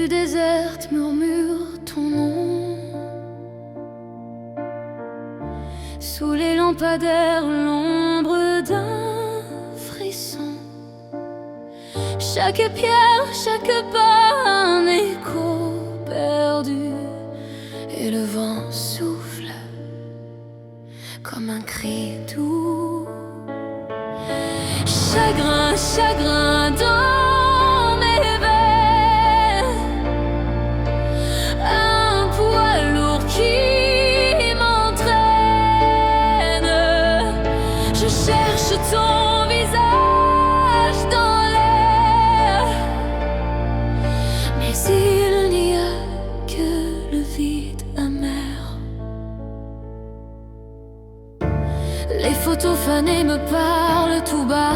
déserte murmure ton nom. Sous les lampadaires, l'ombre d'un frisson. Chaque pierre, chaque pas, un écho perdu. Et le vent souffle comme un cri doux. Chagrin, chagrin dans mes veines. Un poids lourd qui m'entraîne. Je cherche ton visage dans l'air, mais il n'y a que le vide amer. Les photos fanées me parlent tout bas.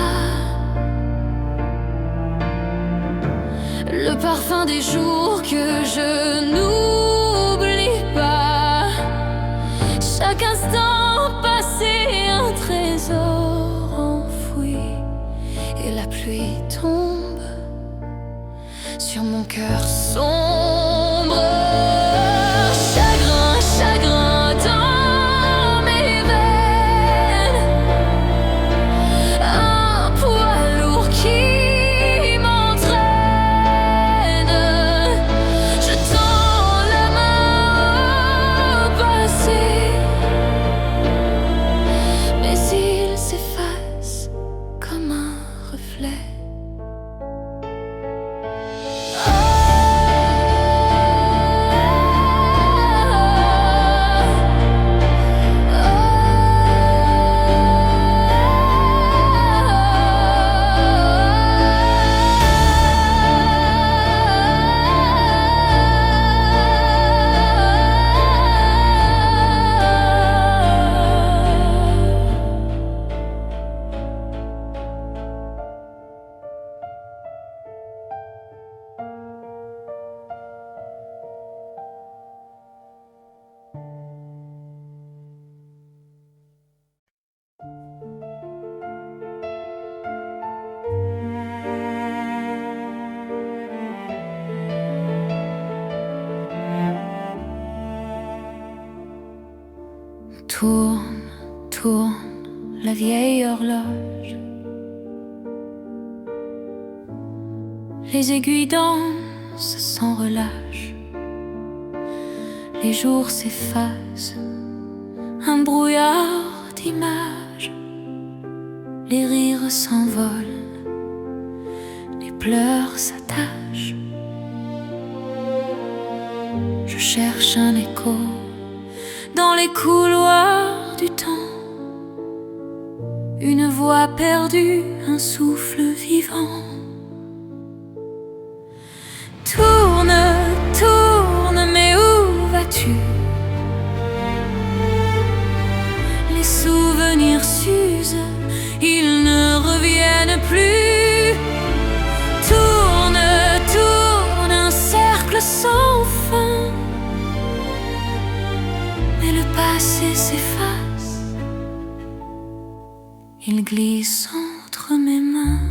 Le parfum des jours que je n'oublie pas. Chaque instant passé, un trésor enfoui. Et la pluie tombe sur mon cœur sombre. Chagrin, chagrin dans mes veines. Un poids lourd qui m'entraîne. Je tends la main au passé, mais il s'efface comme un reflet. Tourne, tourne la vieille horloge. Les aiguilles dansent sans relâche. Les jours s'effacent, un brouillard d'images. Les rires s'envolent, les pleurs s'attachent. Je cherche un écho dans les couloirs du temps. Une voix perdue, un souffle vivant. Tourne, tourne, mais où vas-tu? Les souvenirs s'usent, ils ne reviennent plus. Tourne, tourne, un cercle sans fin. Mais le passé s'efface, il glisse entre mes mains.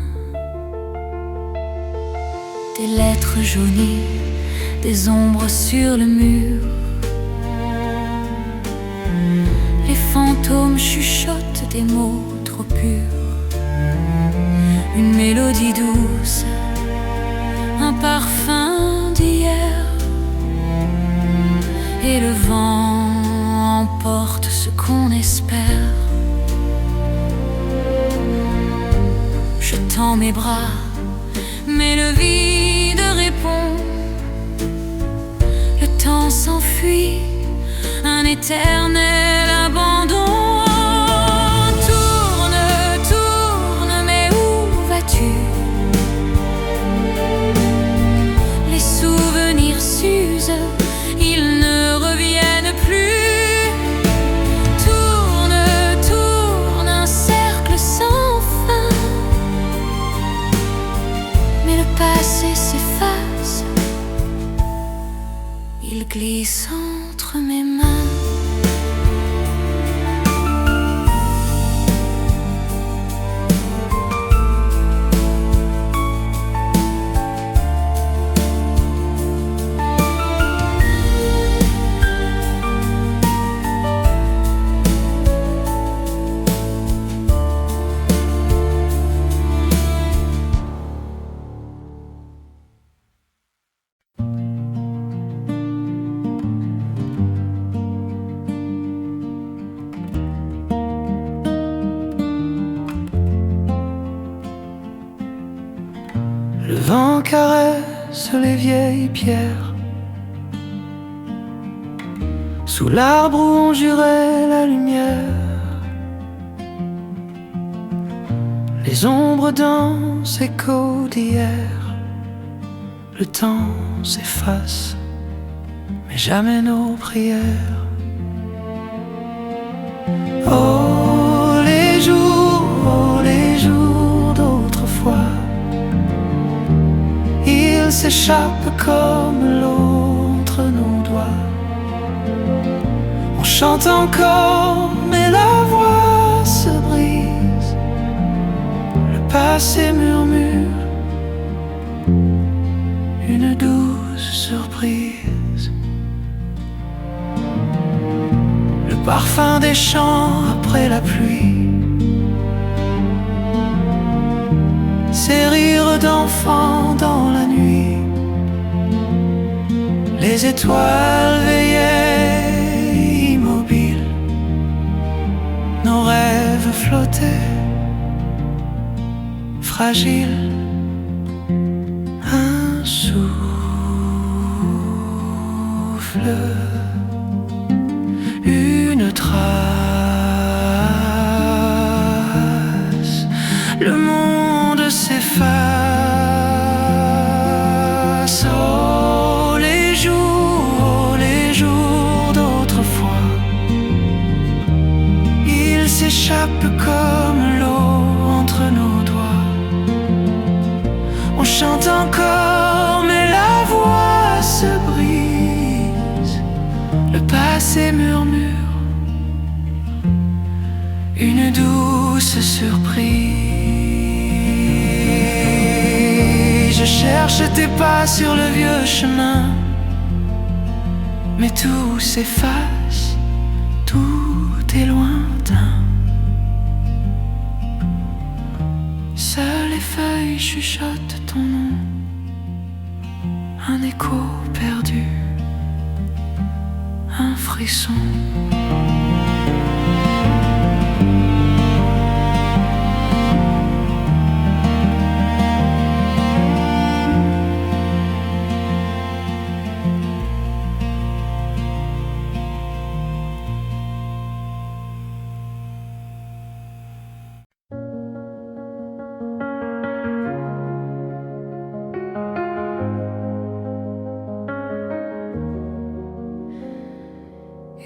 Des lettres jaunies, des ombres sur le mur. Les fantômes chuchotent des mots trop purs. Une mélodie douce, un parfum d'hier. Et le vent emporte ce qu'on espère. Je tends mes bras, mais le vide répond. Le temps s'enfuit, un éternel abandon. Tourne, tourne, mais où vas-tu? Les souvenirs s'usent, ils ne reviennent plus. Tourne, tourne, un cercle sans fin. Mais le passé s'efface, il glisse entre mes mains. caresse les vieilles pierres. Sous l'arbre où on jurait la lumière, les ombres dansent, écho d'hier. Le temps s'efface, mais jamais nos prières. Oh les jours d'autrefois, ils s'échappent comme l'eau entre nos doigts. On chante encore, mais la voix se brise. Le passé murmure une douce surprise. Le parfum des champs après la pluie, ces rires d'enfants dans la nuit. Les étoiles veillaient immobiles, nos rêves flottaient, fragiles. Un souffle, une trace, le monde s'efface. Oh les jours d'autrefois, ils s'échappent comme l'eau entre nos doigts. On chante encore, mais la voix se brise. Le passé murmure une douce surprise. Je cherche tes pas sur le vieux chemin, mais tout s'efface, tout est lointain. Seules les feuilles chuchotent ton nom, un écho perdu, un frisson.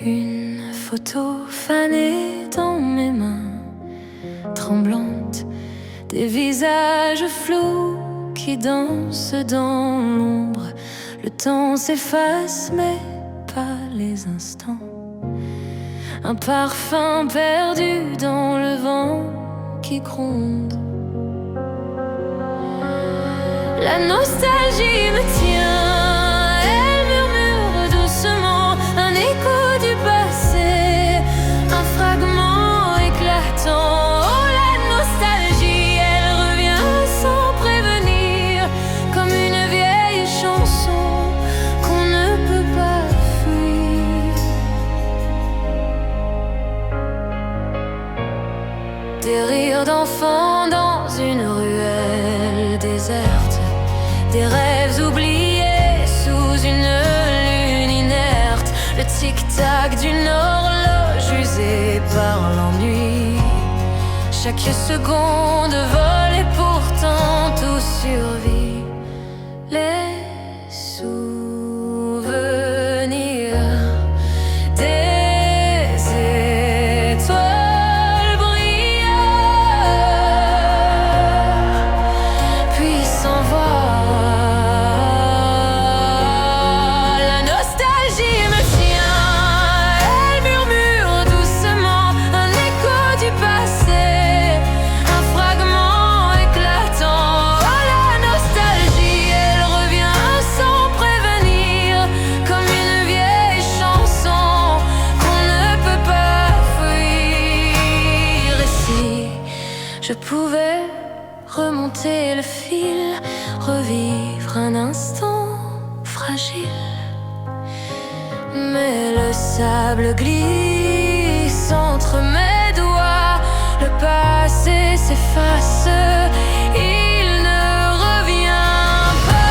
Une photo fanée dans mes mains tremblantes, des visages flous qui dansent dans l'ombre. Le temps s'efface mais pas les instants. Un parfum perdu dans le vent qui gronde. La nostalgie me tient. Un écho du passé, un fragment éclatant. Oh la nostalgie, elle revient sans prévenir, comme une vieille chanson qu'on ne peut pas fuir. Des rires d'enfants dans une ruelle déserte, des rêves oubliés sous une le tic-tac d'une horloge usée par l'ennui. Chaque seconde vole et pourtant tout survit. Les souvenirs des étoiles brillent, puis s'envolent. La nostalgie me je pouvais remonter le fil, revivre un instant fragile. Mais le sable glisse entre mes doigts, le passé s'efface, il ne revient pas.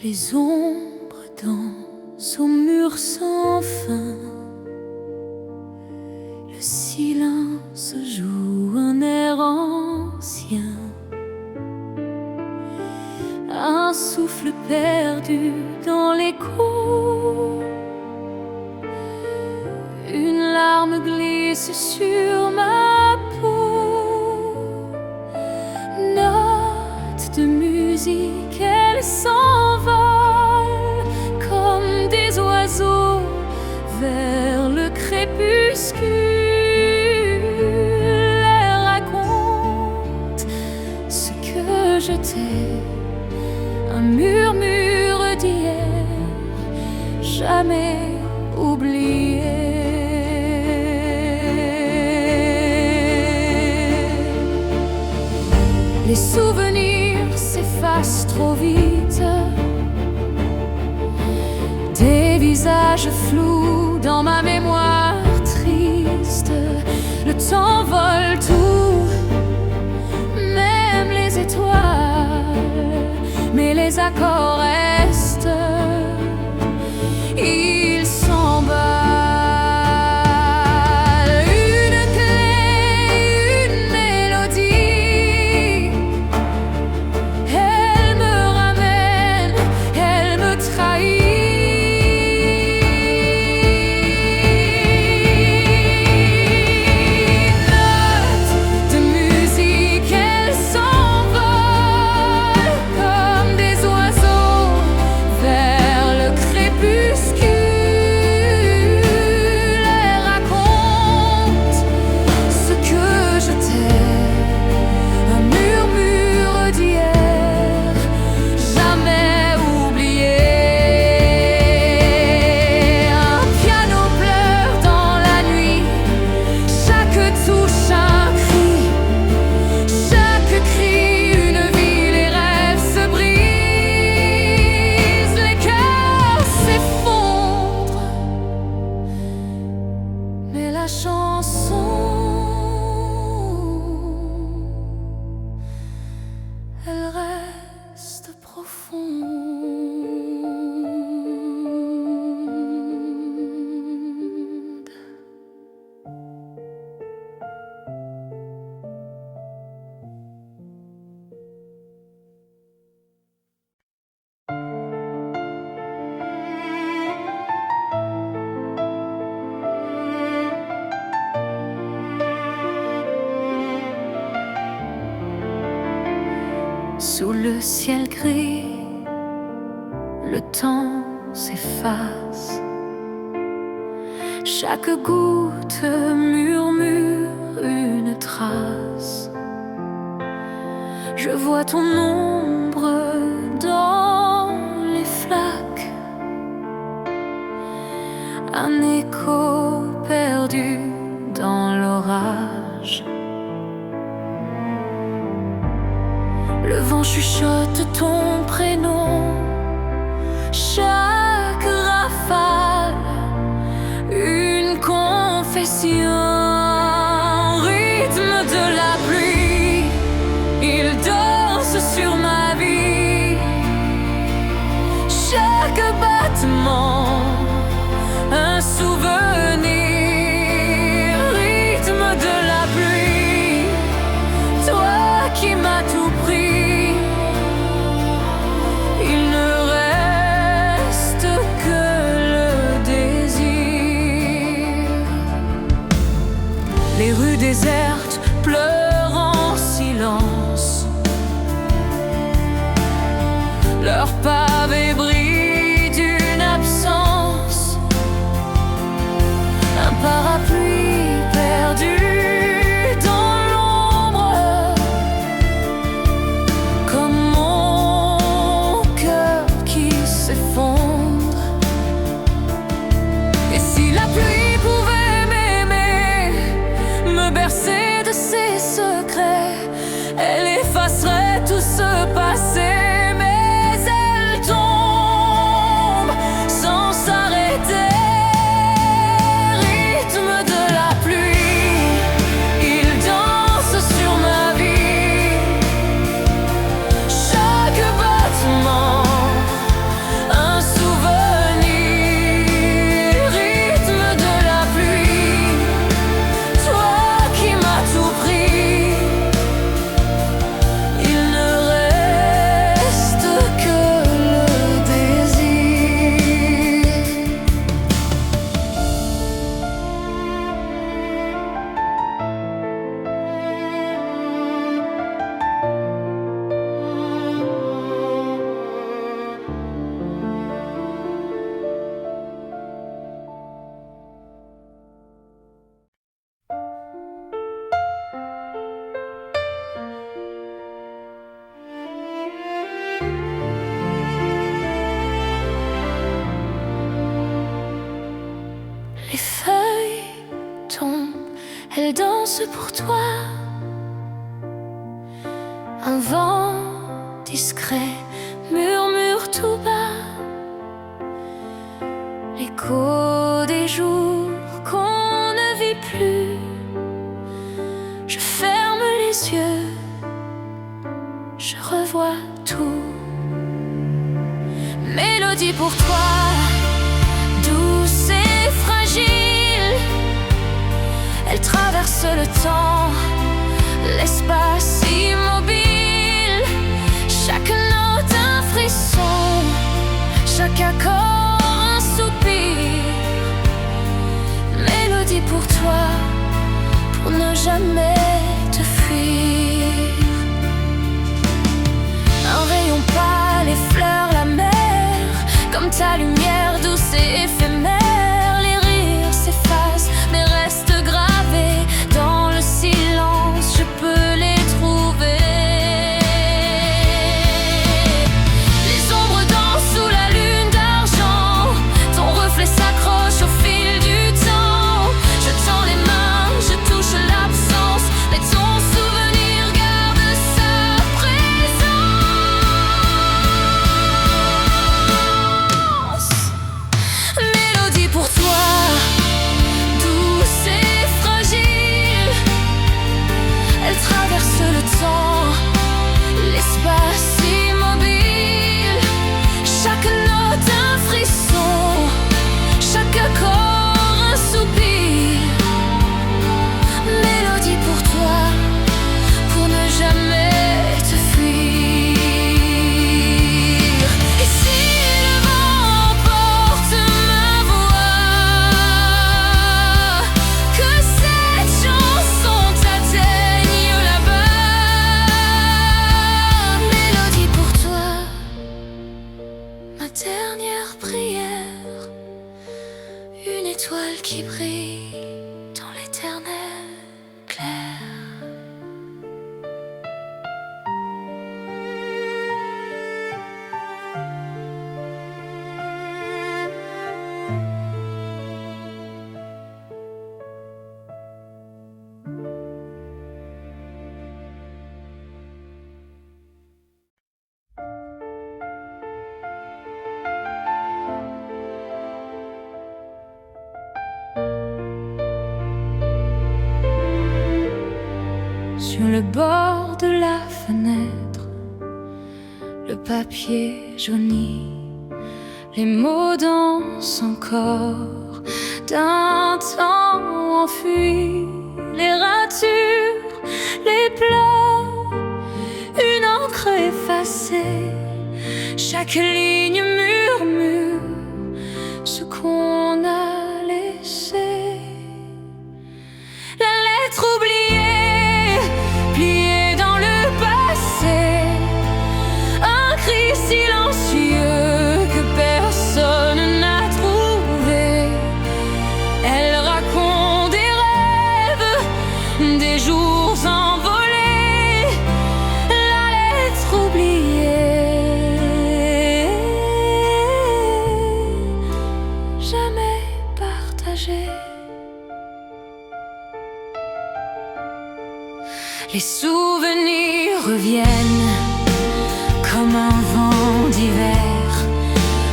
Les ombres dansent aux murs sans fin. Le silence joue un air ancien. Un souffle perdu dans l'écho. Une larme glisse sur ma peau. Note de musique, elle s'envole comme des oiseaux vers le crépuscule. Elle raconte ce que je t'ai, un murmure d'hier, jamais oublié. Les souvenirs s'effacent trop vite. Des visages flous dans ma mémoire triste. Le temps vole tout, même les étoiles. Mais les accords restent. Ils s'emballent. La chanson, elle reste profonde. Sous le ciel gris, le temps s'efface. Chaque goutte murmure une trace. Je vois ton ombre dans les flaques, un écho perdu dans l'orage. Le vent chuchote ton prénom, chaque rafale, une confession. Rythme de la pluie, il danse sur ma vie. Chaque battement, un souvenir. Rythme de la pluie, toi qui m'as tout pris. Les rues désertes pleurent en silence. Leurs pavés brillent d'une absence. Un parapluie perdu dans l'ombre, comme mon cœur qui s'effondre. Et si la pluie pouvait me bercer de ses secrets, elle effacerait tout ce passé, mais elle elle danse pour toi. Un vent discret murmure tout bas, l'écho des jours qu'on ne vit plus. Je ferme les yeux, je revois tout. Mélodie pour toi, douce et fragile. Elle traverse le temps, l'espace immobile. Chaque note un frisson, chaque accord un soupir. Mélodie pour toi, pour ne jamais te fuir. Un rayon pâle, les fleurs, la mer, comme ta lumière douce et éphémère. Les rires s'effacent mais restent gravés dans le silence, je peux les trouver. Les ombres dansent sous la lune d'argent, ton reflet s'accroche au fil du temps. Je tends les mains, je touche l'absence, mais ton souvenir garde sa présence. Mélodie pour toi, douce et fragile. Elle traverse le temps, l'espace immobile. Chaque note un frisson, chaque accord un soupir. Mélodie pour toi, pour ne jamais te fuir. Et si le vent emporte ma voix, que cette chanson t'atteigne là-bas. Mélodie pour toi, ma dernière prière, une étoile qui brille dans l'éternel clair. Sur le bord de la fenêtre, le papier jauni, les mots dansent encore d'un temps enfui. Les ratures, les pleurs, une encre effacée. Chaque ligne murmure ce qu'on a laissé. La lettre oubliée, pliée dans le passé, un cri silencieux que personne n'a trouvé. Elle raconte des rêves, des jours envolés. La lettre oubliée, jamais partagée. Les souvenirs reviennent comme un vent d'hiver,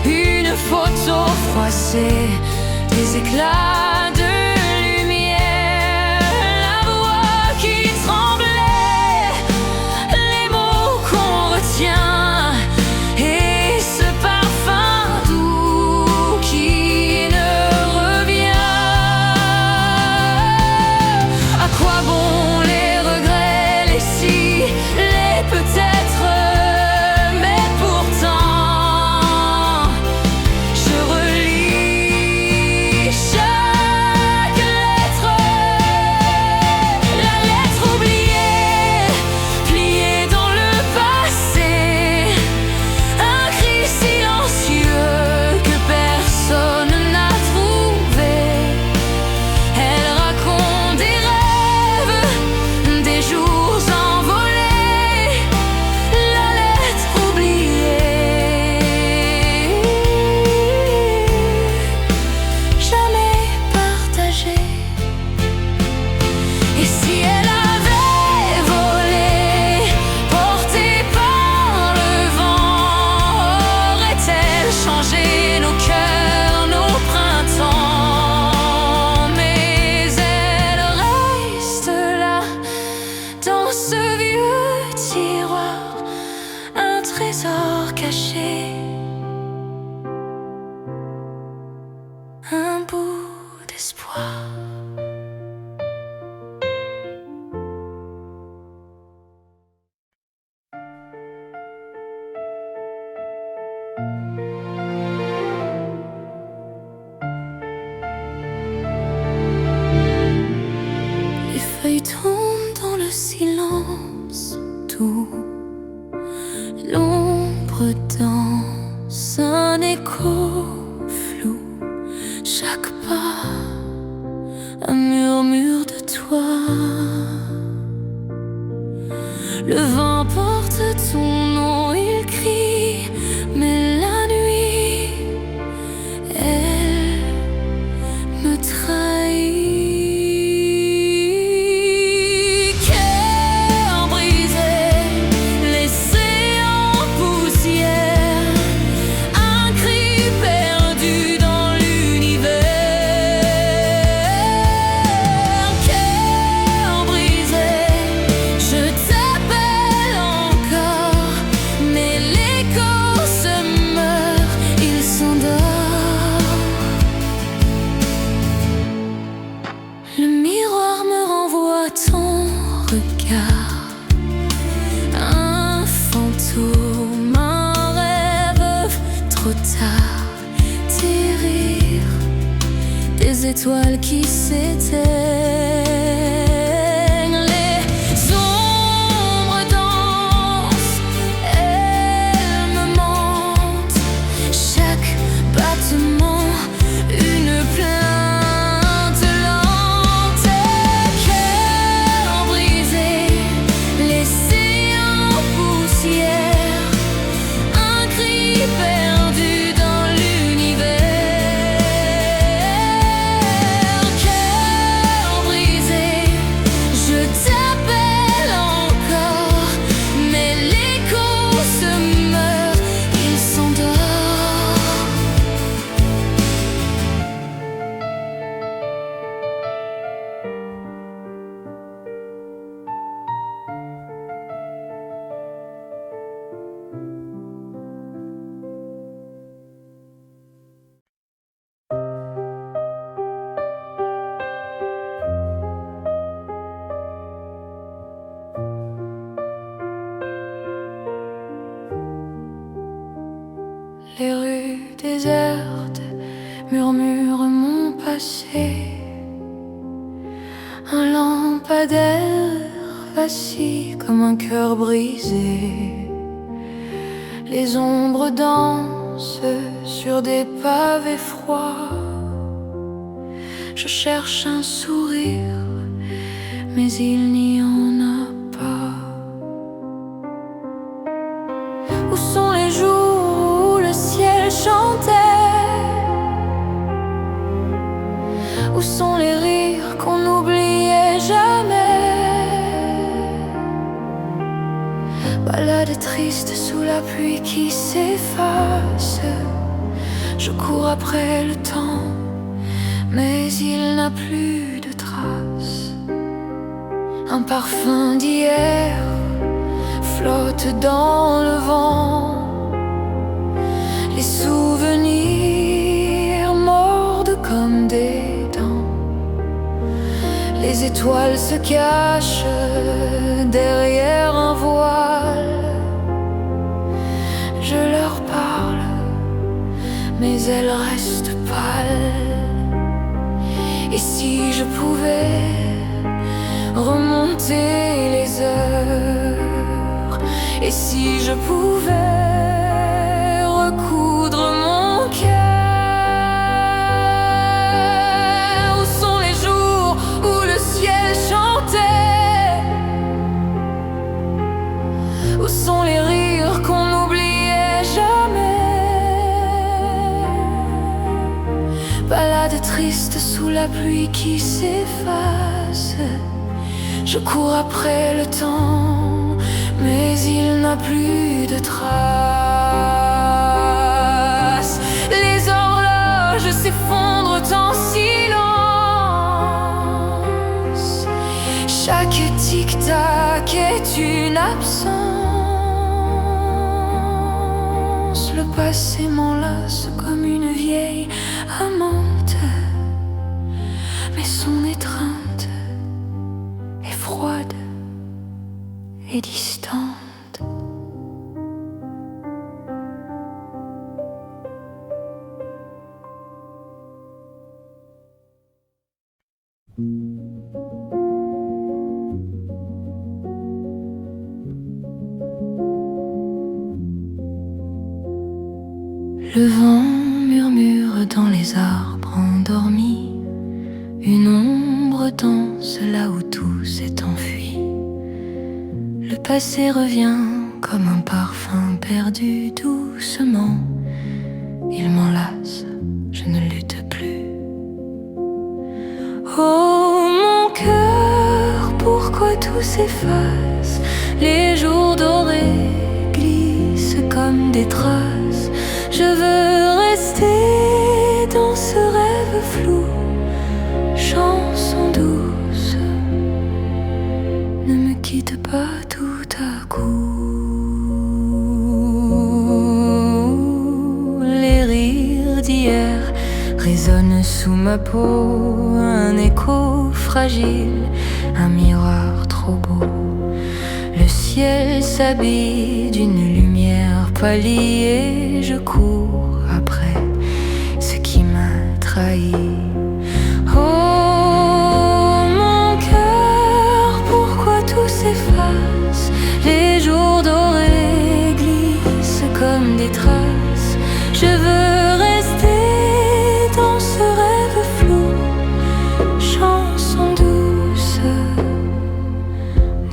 une photo froissée, des éclats de lumière, la voix qui tremblait, les mots qu'on retient, et ce parfum doux qui ne revient. À quoi bon les regrets, les si, les peut-être, mais pourtant je relis chaque espoir. Les feuilles tombent dans le silence tout. L'ombre danse, un écho flou. Chaque pas, un murmure de toi. Le vent porte ton nom, il crie, mais la nuit, elle me trahit. Cœur brisé, laissé en poussière, un cri perdu dans l'univers. Cœur brisé, je t'appelle encore, mais l'écho se meurt, il s'endort. Le miroir me renvoie ton regard, un fantôme, un rêve, trop tard. Tes rires, des étoiles qui s'éteignent. Les ombres dansent, elles me mentent. Chaque battement, une plainte lente. Cœur brisé, laissé en poussière, un cri perdu dans l'univers. Cœur brisé, je t'appelle encore, mais l'écho se meurt, il s'endort. Les rues désertes murmurent mon passé. Un lampadaire vacille comme un cœur brisé. Les ombres dansent sur des pavés froids. Je cherche un sourire, mais il n'y en a pas. Où sont les jours où le ciel chantait? Où sont les rires qu'on n'oubliait jamais? Balade triste sous la pluie qui s'efface. Je cours après le temps, mais il n'a plus de traces. Un parfum d'hier flotte dans le vent. Les souvenirs mordent comme des dents. Les étoiles se cachent derrière un voile. Je leur parle, mais elles restent pâles. Et si je pouvais remonter les heures, et si je pouvais recoudre mon cœur. Où sont les jours où le ciel chantait? Où sont les rires qu'on n'oubliait jamais? Balade triste sous la pluie qui s'efface. Je cours après le temps, mais il n'a plus de traces. Les horloges s'effondrent en silence. Chaque tic-tac est une absence. Le passé m'enlace comme une vieille amante. Le vent murmure dans les arbres endormis, une ombre danse là où tout s'est enfui. Le passé revient comme un parfum perdu doucement. Il m'enlace, je ne lutte plus. Oh mon cœur, pourquoi tout s'efface? Les jours dorés glissent comme des traces. Je veux rester dans ce rêve flou. Chanson douce, ne me quitte pas tout à coup. Les rires d'hier résonnent sous ma peau, un écho fragile, un miroir trop beau. Le ciel s'habille d'une lumière pâlie et je cours après ce qui m'a trahi. Oh mon cœur, pourquoi tout s'efface? Les jours dorés glissent comme des traces. Je veux rester dans ce rêve flou. Chanson douce,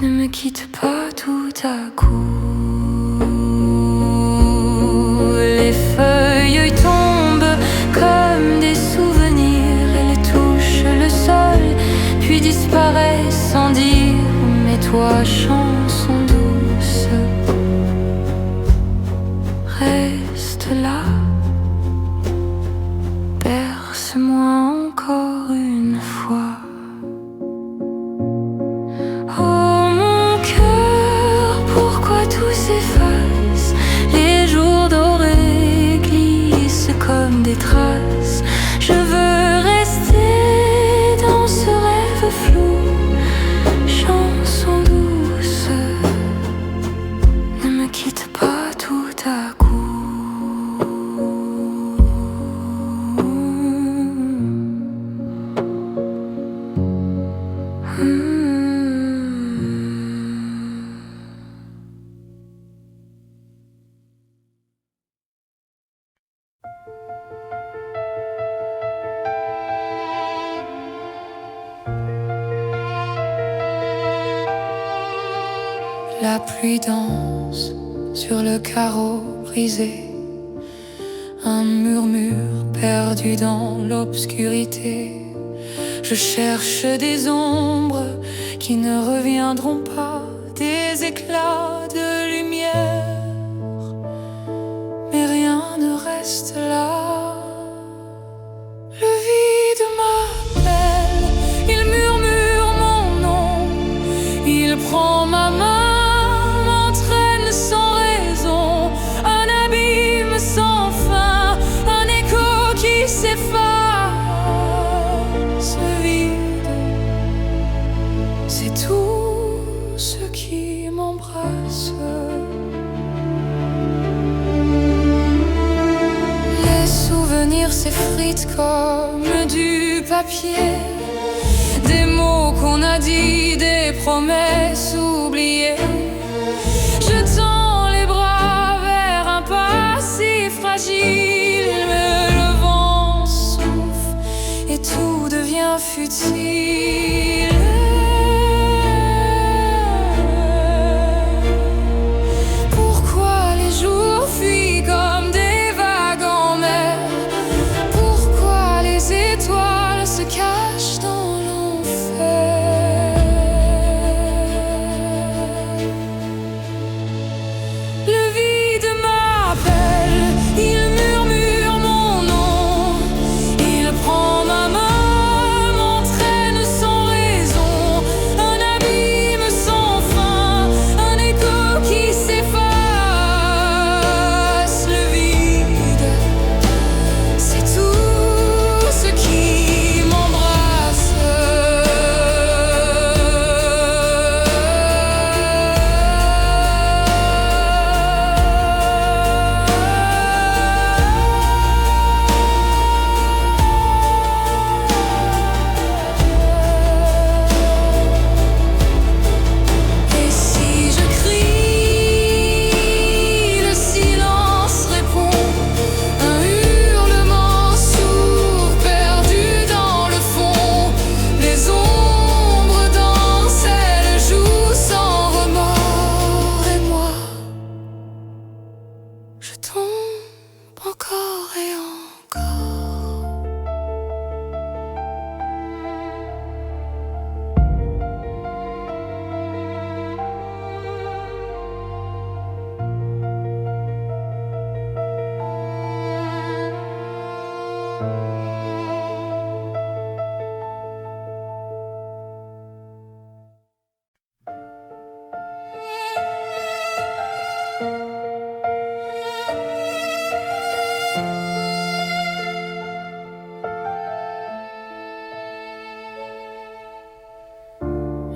ne me quitte pas tout à coup. Les feuilles tombent comme des souvenirs. Elles touchent le sol, puis disparaissent sans dire. Mais toi, chanson douce, reste là. Berce-moi encore une fois. Oh mon cœur, pourquoi tout s'efface? Les jours dorés glissent comme des traces. Je veux rester dans ce rêve flou. Chanson douce, ne me quitte pas tout à coup. La pluie danse sur le carreau brisé, un murmure perdu dans l'obscurité. Je cherche des ombres qui ne reviendront pas, des éclats de lumière, mais rien ne reste là. Le vide m'appelle, il murmure mon nom, il prend ma main. C'est tout ce qui m'embrasse. Les souvenirs s'effritent comme du papier, des mots qu'on a dit, des promesses oubliées. Je tends les bras vers un passé fragile, mais le vent souffle et tout devient futile. Mon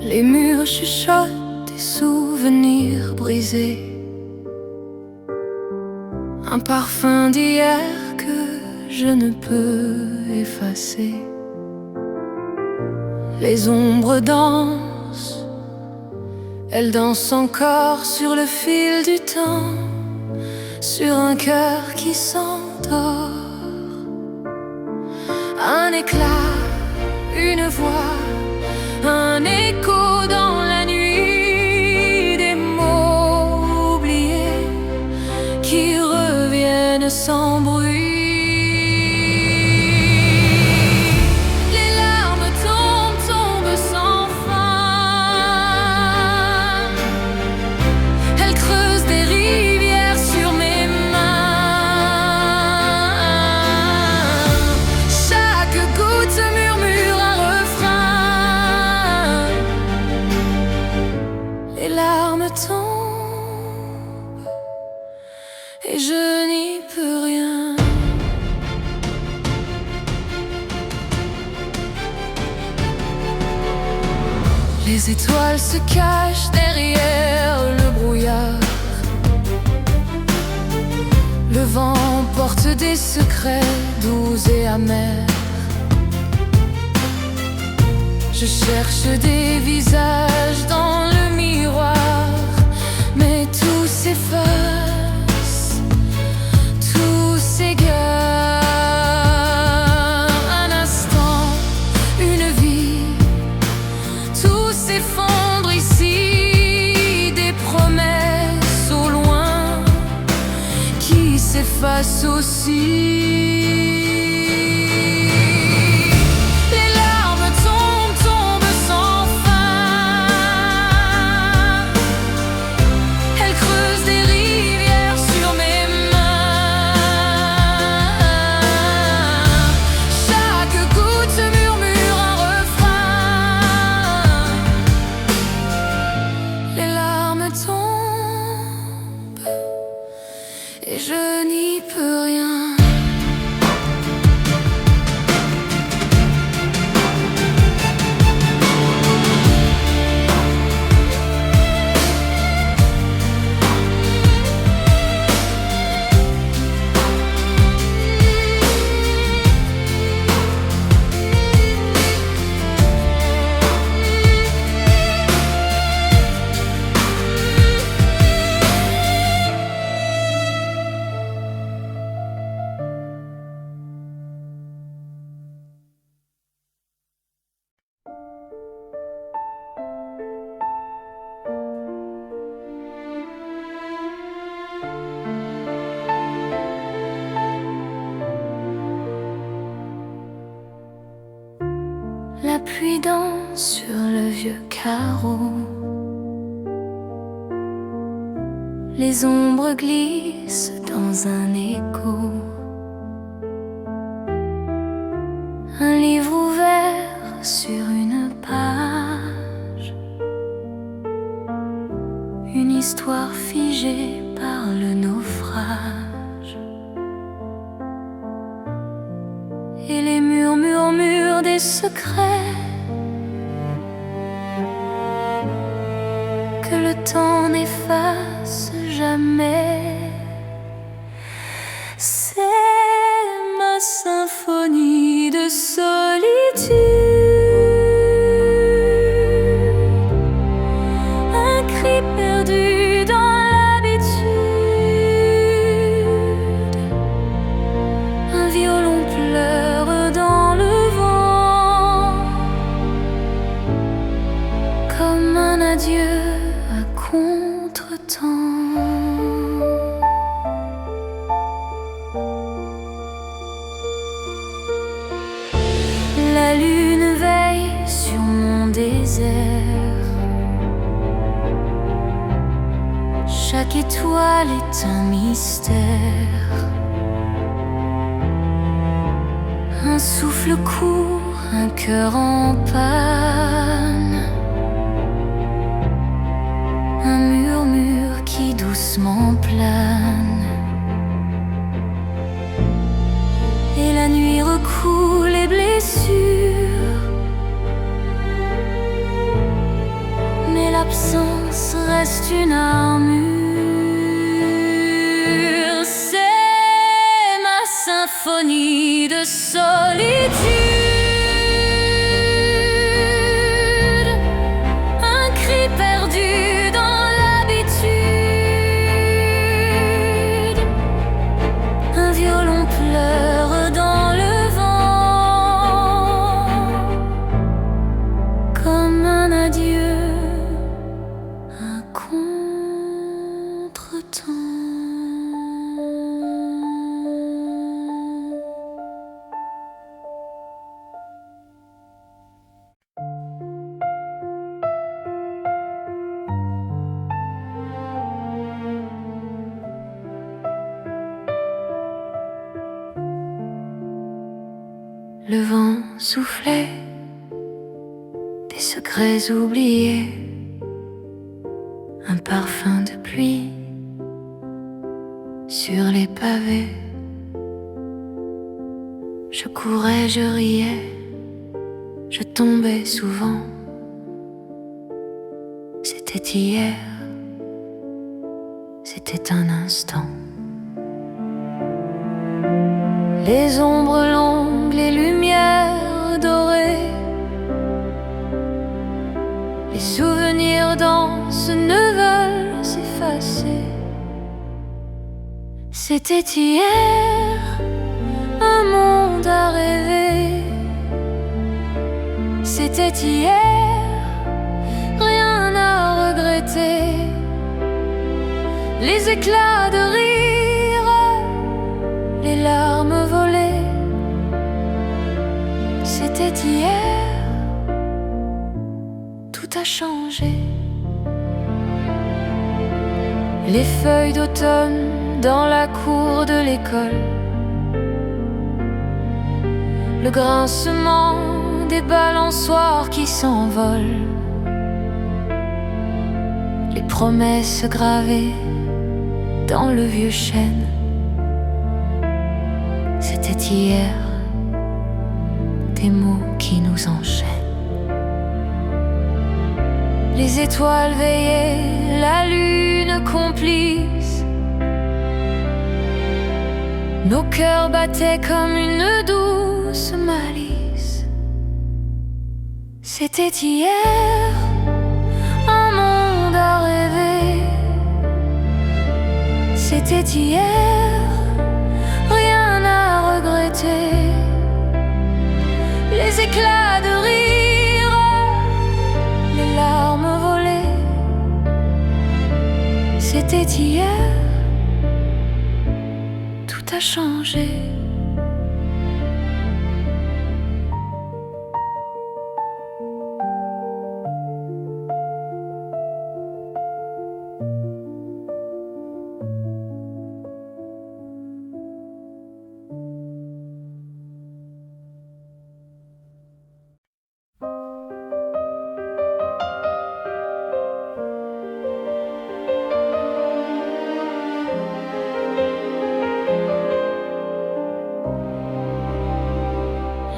Les murs chuchotent des souvenirs brisés, un parfum d'hier que je ne peux effacer. Les ombres dansent, elles dansent encore sur le fil du temps, sur un cœur qui s'endort. Un éclat, une voix, un écho dans la nuit, des mots oubliés qui reviennent sans bruit. Les larmes tombent, tombent sans fin. Elles creusent des rivières sur mes mains. Chaque goutte murmure un refrain. Les larmes tombent et je n'y peux rien. Les étoiles se cachent derrière le brouillard. Le vent porte des secrets doux et amers. Je cherche des visages dans le miroir, mais tout s'efface, tout s'égare. Un instant, une vie, tout s'effondre ici. Des promesses au loin qui s'effacent aussi. Et je n'y peux rien. La pluie danse sur le vieux carreau. Les ombres glissent dans un écho. Un livre ouvert sur une page. Une histoire figée par le naufrage. Et les murs murmurent des secrets que le temps n'efface jamais. C'est ma symphonie de solitude, un cri perdu dans l'habitude, un violon pleure dans le vent, comme un adieu à contre-temps. La lune veille sur mon désert. Chaque étoile est un mystère. Un souffle court, un cœur en panne. Un murmure qui doucement plane. Et la nuit recoule les blessures solitude, un cri perdu dans l'habitude, un violon pleure dans le vent, comme un adieu, un contretemps. Le vent soufflait des secrets oubliés, un parfum de pluie sur les pavés. Je courais, je riais, je tombais souvent. C'était hier, c'était un instant. Les ombres longues, les lumières dorées, les souvenirs dansent, ne veulent s'effacer. C'était hier, un monde à rêver. C'était hier, rien à regretter. Les éclats de rire, les larmes volées. C'était hier, tout a changé. Les feuilles d'automne dans la cour de l'école, le grincement des balançoires qui s'envolent, les promesses gravées dans le vieux chêne. C'était hier, des mots qui nous enchaînent. Les étoiles veillaient, la lune complice. Nos cœurs battaient comme une douce malice. C'était hier, un monde à rêver. C'était hier, rien à regretter. Les éclats de rire, les larmes volées. C'était hier, tout a changé.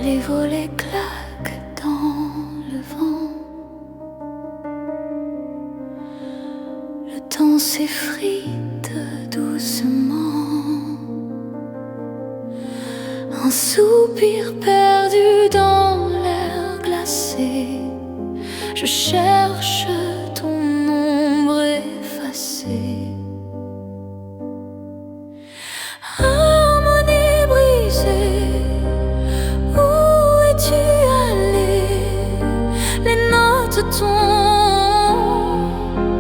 Les volets claquent dans le vent. Le temps s'effrite doucement. Un soupir perdu dans l'air glacé. Je cherche ton ombre effacée. Harmonie brisée, où es-tu allé? Les notes tombent,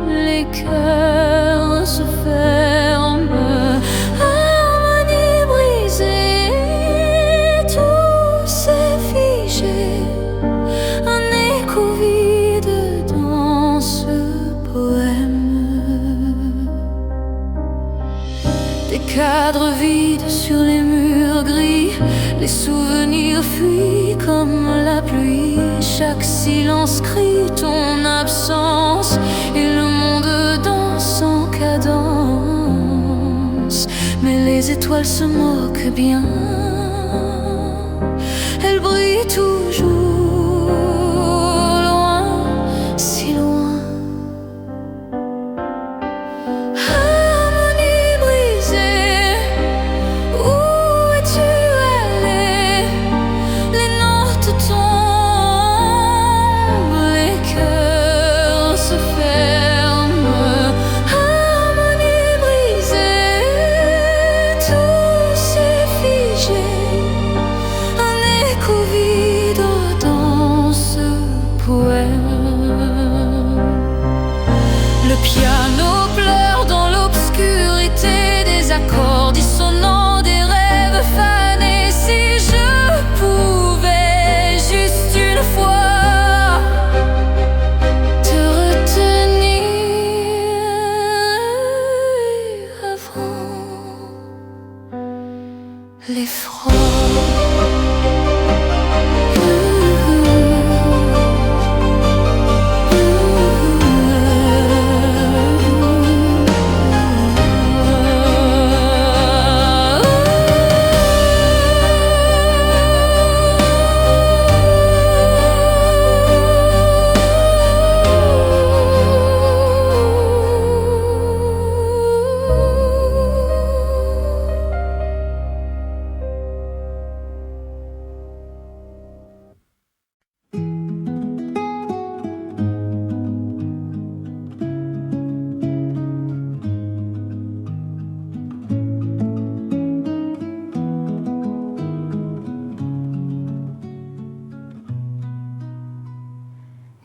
les cœurs se ferment. Harmonie brisée, tout s'est figé. Un écho vide dans ce poème. Des cadres vides sur les murs gris. Les souvenirs fuient comme la pluie. Chaque silence crie ton absence. Et le monde danse en cadence. Mais les étoiles se moquent bien. Elles brillent toujours loin, si loin. Harmonie brisée, où es-tu allé? Les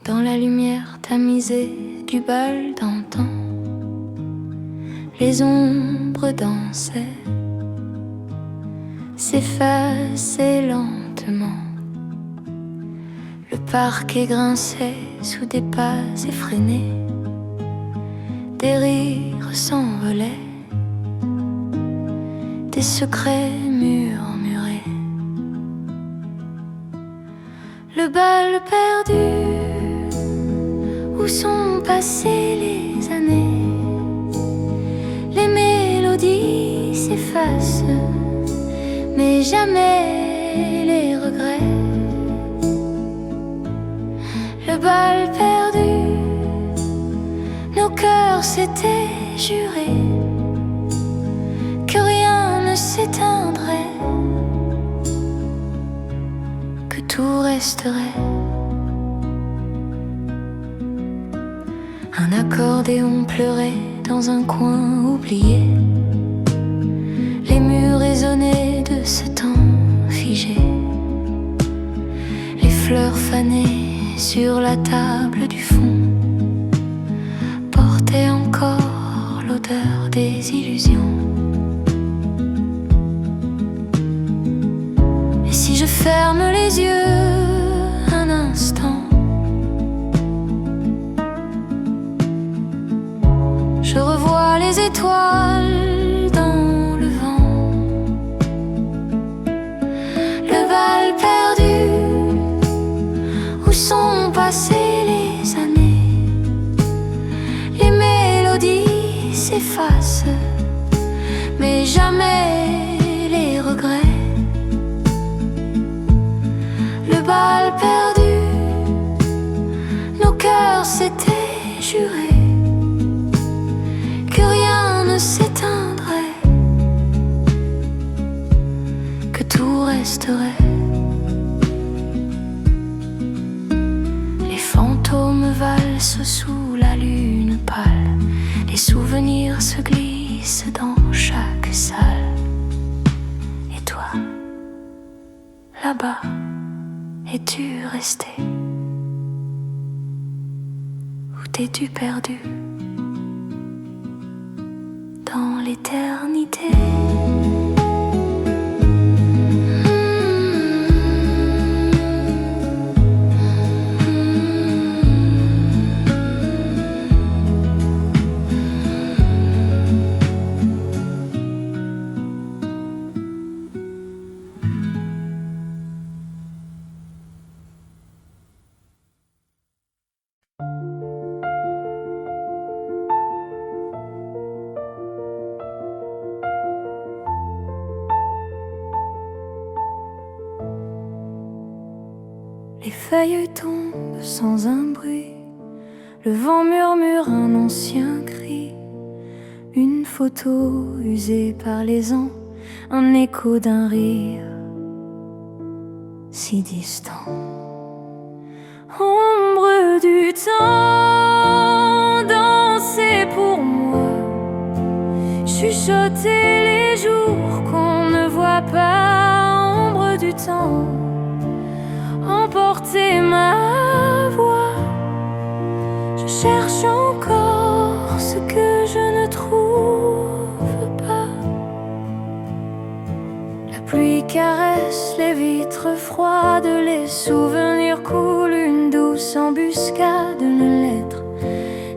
dans la lumière tamisée du bal d'antan. Les ombres dansaient, s'effaçaient lentement. Le parquet grinçait sous des pas effrénés. Des rires s'envolaient, des secrets murmurés. Le bal perdu, où sont passées les années? Les mélodies s'effacent, mais jamais les regrets. Le bal perdu, nos cœurs s'étaient jurés que rien ne s'éteindrait, que tout resterait. Un accordéon pleurait dans un coin oublié. Les murs résonnaient de ce temps figé. Les fleurs fanées sur la table du fond portaient encore l'odeur des illusions. Et si je ferme les yeux un instant, je revois les étoiles dans le vent. Le bal perdu, où sont passées les années? Les mélodies s'effacent, mais jamais les regrets. Le bal perdu, nos cœurs s'étaient jurés que rien ne s'éteindrait, que tout resterait. Les fantômes valsent sous la lune pâle, les souvenirs se glissent dans chaque salle. Et toi, là-bas, es-tu resté? Ou t'es-tu perdu dans l'éternité? Les feuilles tombent sans un bruit, le vent murmure un ancien cri, une photo usée par les ans, un écho d'un rire si distant. Ombre du temps, dansez pour moi, chuchotez les jours qu'on ne voit pas. Ombre du temps, emportez ma voix. Je cherche encore ce que je ne trouve pas. La pluie caresse les vitres froides, les souvenirs coulent, une douce embuscade, une lettre,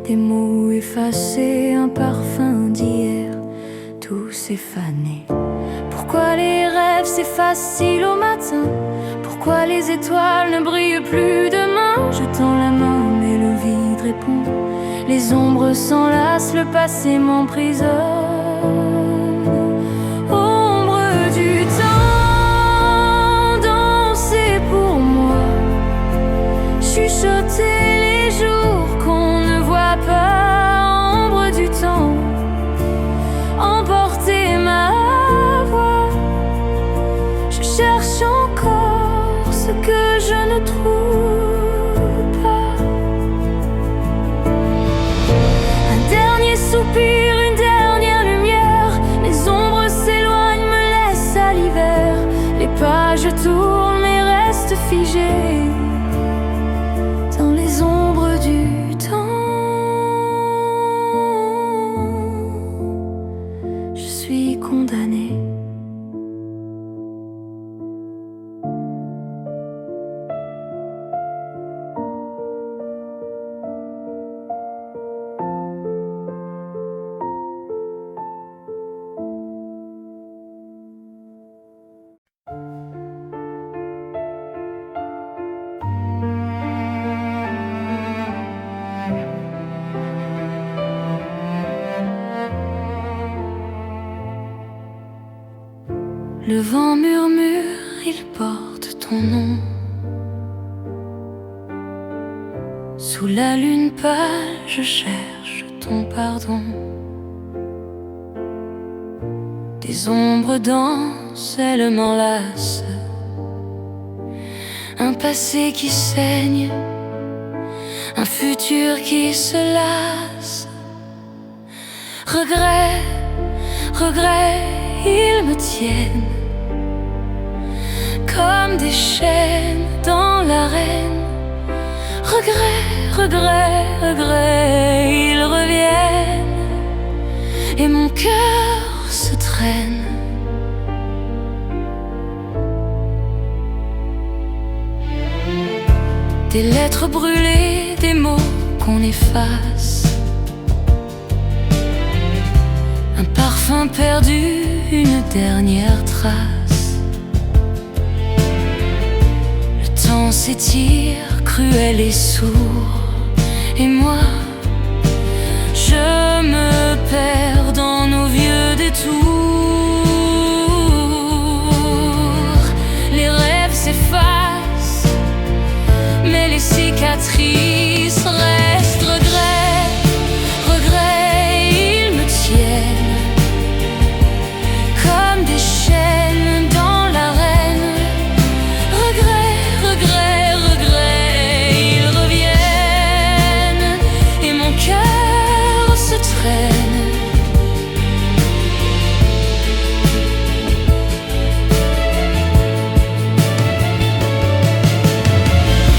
des mots effacés, un parfum d'hier, tout s'est fané. Pourquoi les rêves s'effacent-ils au matin? Pourquoi les étoiles ne brillent plus demain? Je tends la main mais le vide répond. Les ombres s'enlacent, le passé m'emprisonne. Ombre du temps, dansez pour moi, chuchotez les jours qu'on ne voit pas. Ombre du temps, emportez ma voix. Je cherche encore ce que je ne trouve pas. Un dernier soupir, une dernière lumière. Les ombres s'éloignent, me laissent à l'hiver. Les pages tournent mais restent figées dans les ombres. Le vent murmure, il porte ton nom. Sous la lune pâle, je cherche ton pardon. Des ombres dansent, elles m'enlacent. Un passé qui saigne, un futur qui se lasse. Regrets, regrets, ils me tiennent comme des chaînes dans l'arène. Regrets, regrets, regrets, ils reviennent et mon cœur se traîne. Des lettres brûlées, des mots qu'on efface. Un parfum perdu, une dernière trace. Le temps s'étire, cruel et sourd. Et moi, je me perds dans nos vieux détours. Les rêves s'effacent, mais les cicatrices restent. Regrets, regrets, ils me tiennent comme des chaînes dans l'arène. Regrets, regrets, regrets, ils reviennent et mon cœur se traîne.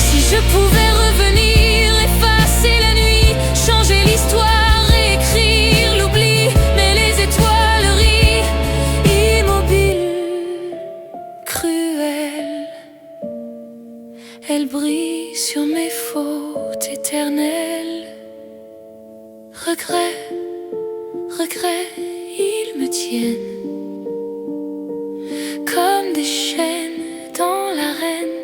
Si je pouvais revenir, effacer la nuit, changer l'histoire, réécrire l'oubli, mais les étoiles rient, immobiles, cruelles. Elles brillent sur mes fautes éternelles. Regrets, regrets, ils me tiennent comme des chaînes dans l'arène.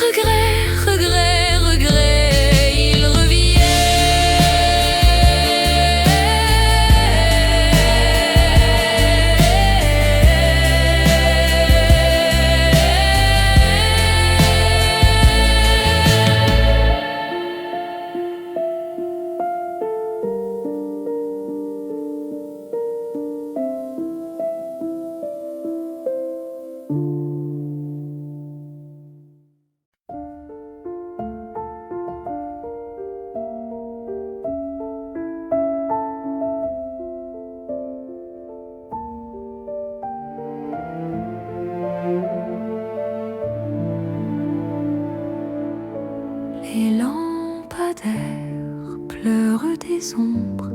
Regrets, regrets, regrets, ils Les lampadaires pleurent des ombres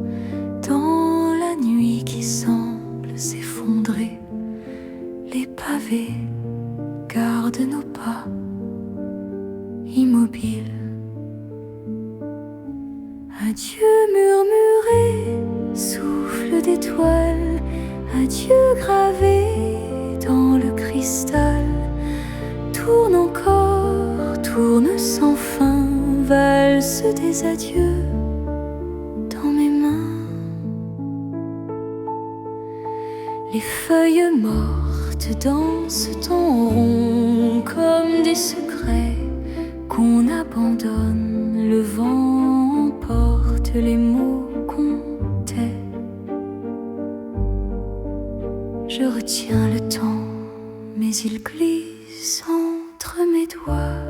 dans la nuit qui semble s'effondrer. Les pavés gardent nos pas immobiles. Adieu murmuré, souffle d'étoiles. Adieu gravé dans le cristal. Tourne encore, tourne sans fin, valse des adieux dans mes mains. Les feuilles mortes dansent en rond comme des secrets qu'on abandonne. Le vent emporte les mots qu'on tait. Je retiens le temps, mais il glisse entre mes doigts.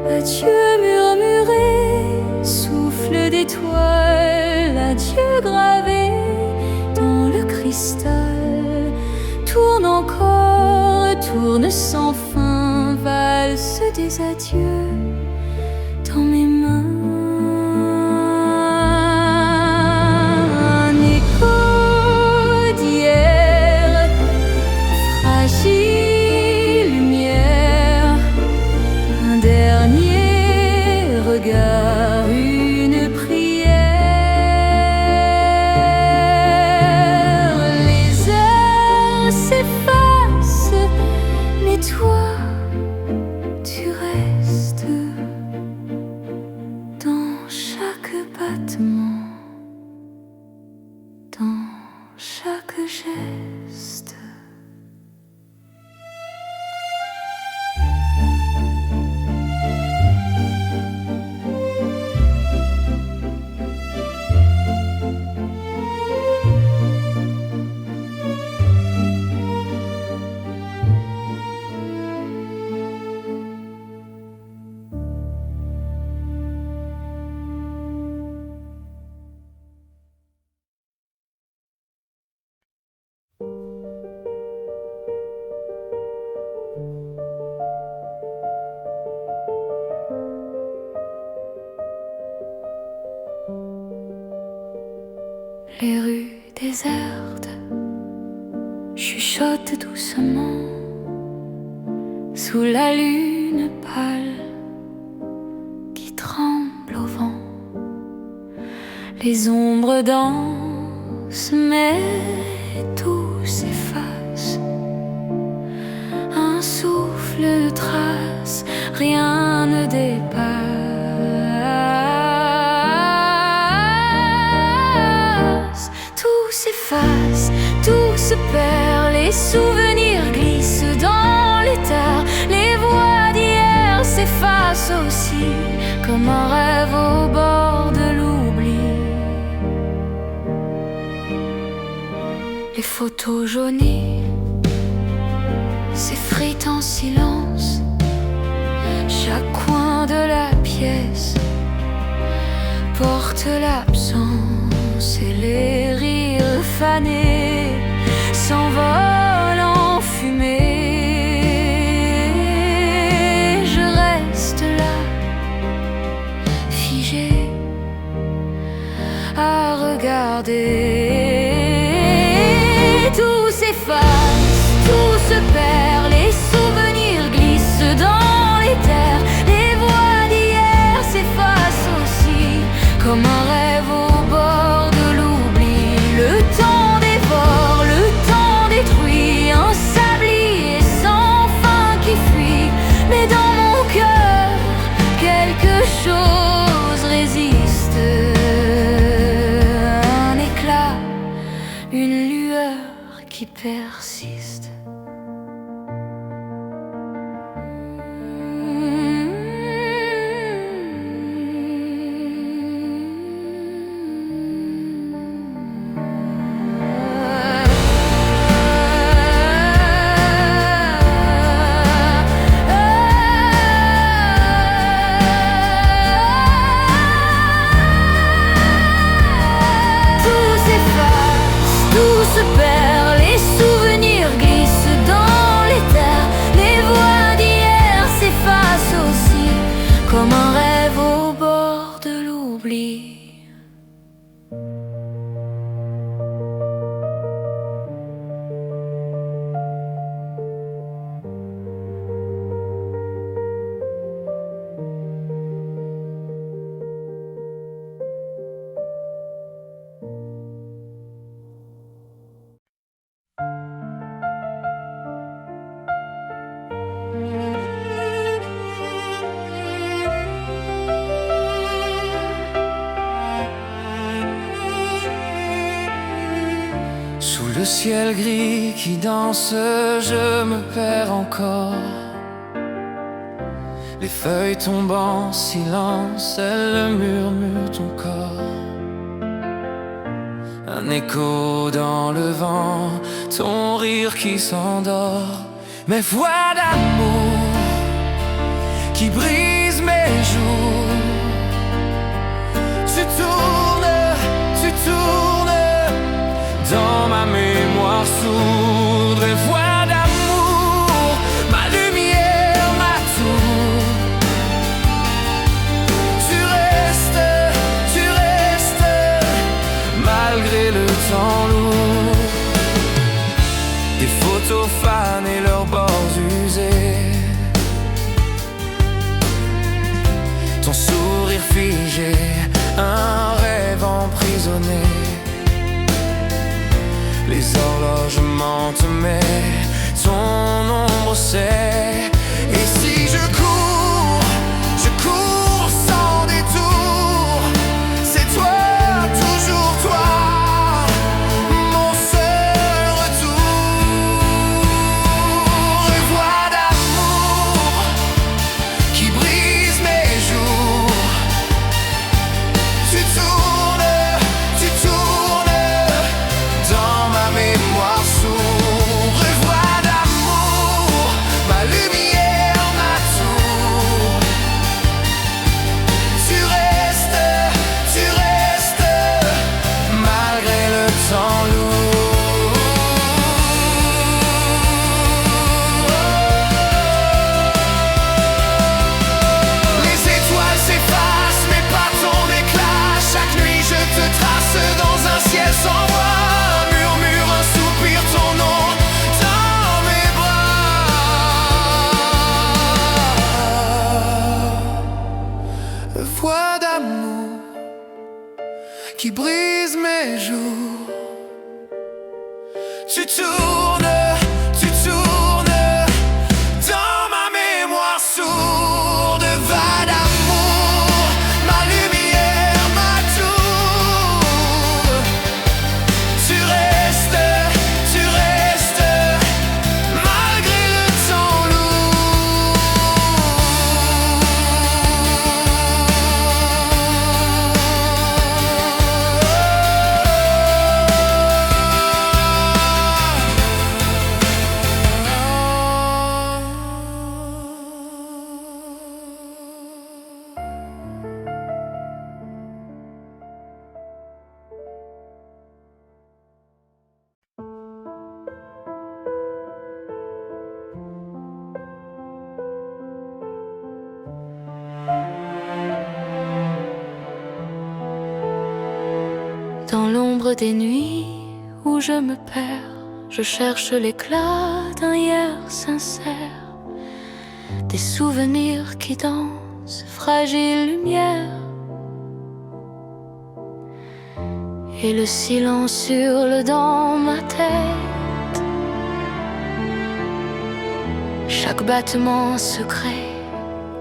Adieu murmuré, souffle d'étoiles. Adieu gravé dans le cristal. Tourne encore, tourne sans fin, valse des adieux dans mes mains. Un écho d'hier, fragile lumière, un dernier regard, une prière. Les heures s'effacent, mais toi, tu restes dans chaque battement, dans chaque geste. déserte chuchote doucement sous la lune pâle qui tremble au vent. Les ombres dansent, mais tout s'efface. Un souffle trace, rien ne dépasse. Tout s'efface, tout se perd, les souvenirs glissent dans l'éther. Les voix d'hier s'effacent aussi, comme un rêve au bord de l'oubli. Les photos jaunies s'effritent en silence. Chaque coin de la pièce porte l'absence et les rires fanés s'envolent en fumée. Je reste là, figé, à regarder. Tout s'efface, tout se perd, les souvenirs glissent dans l'éther. Les voix d'hier s'effacent aussi, comme un rêve au bord de l'oubli. Le temps dévore, le temps détruit, un sablier sans fin qui fuit. Mais dans mon cœur, quelque chose résiste. Un éclat, une lueur qui persiste. Tout se perd, les souvenirs glissent dans l'éther. Les voix d'hier s'effacent aussi, comme un rêve au bord de l'oubli. Sous le ciel gris qui danse, je me perds encore. Les feuilles tombent en silence, elles murmurent ton corps. Un écho dans le vent, ton rire qui s'endort. Mes voix d'amour qui brisent mes jours. Tu tournes dans ma mémoire sourde. Les voix d'amour, ma lumière, ma tour. Tu restes, malgré le temps lourd. Des photos fanées, leurs bords usés. Ton sourire figé, un rêve emprisonné. Les horloges mentent, mais ton ombre sait. Et si je cours sans détour, c'est toi, toujours toi, mon seul retour. Les voix d'amour qui brisent mes jours. Tu tournes dans ma mémoire sourde. Voix d'amour, ma lumière. qui brise mes jours. Tu tournes dans ma mémoire sourde. Va d'amour, ma lumière, ma tour. Tu restes malgré le temps lourd. Dans l'ombre des nuits où je me perds, je cherche l'éclat d'un hier sincère, des souvenirs qui dansent, fragile lumière, et le silence hurle dans ma tête. Chaque battement secret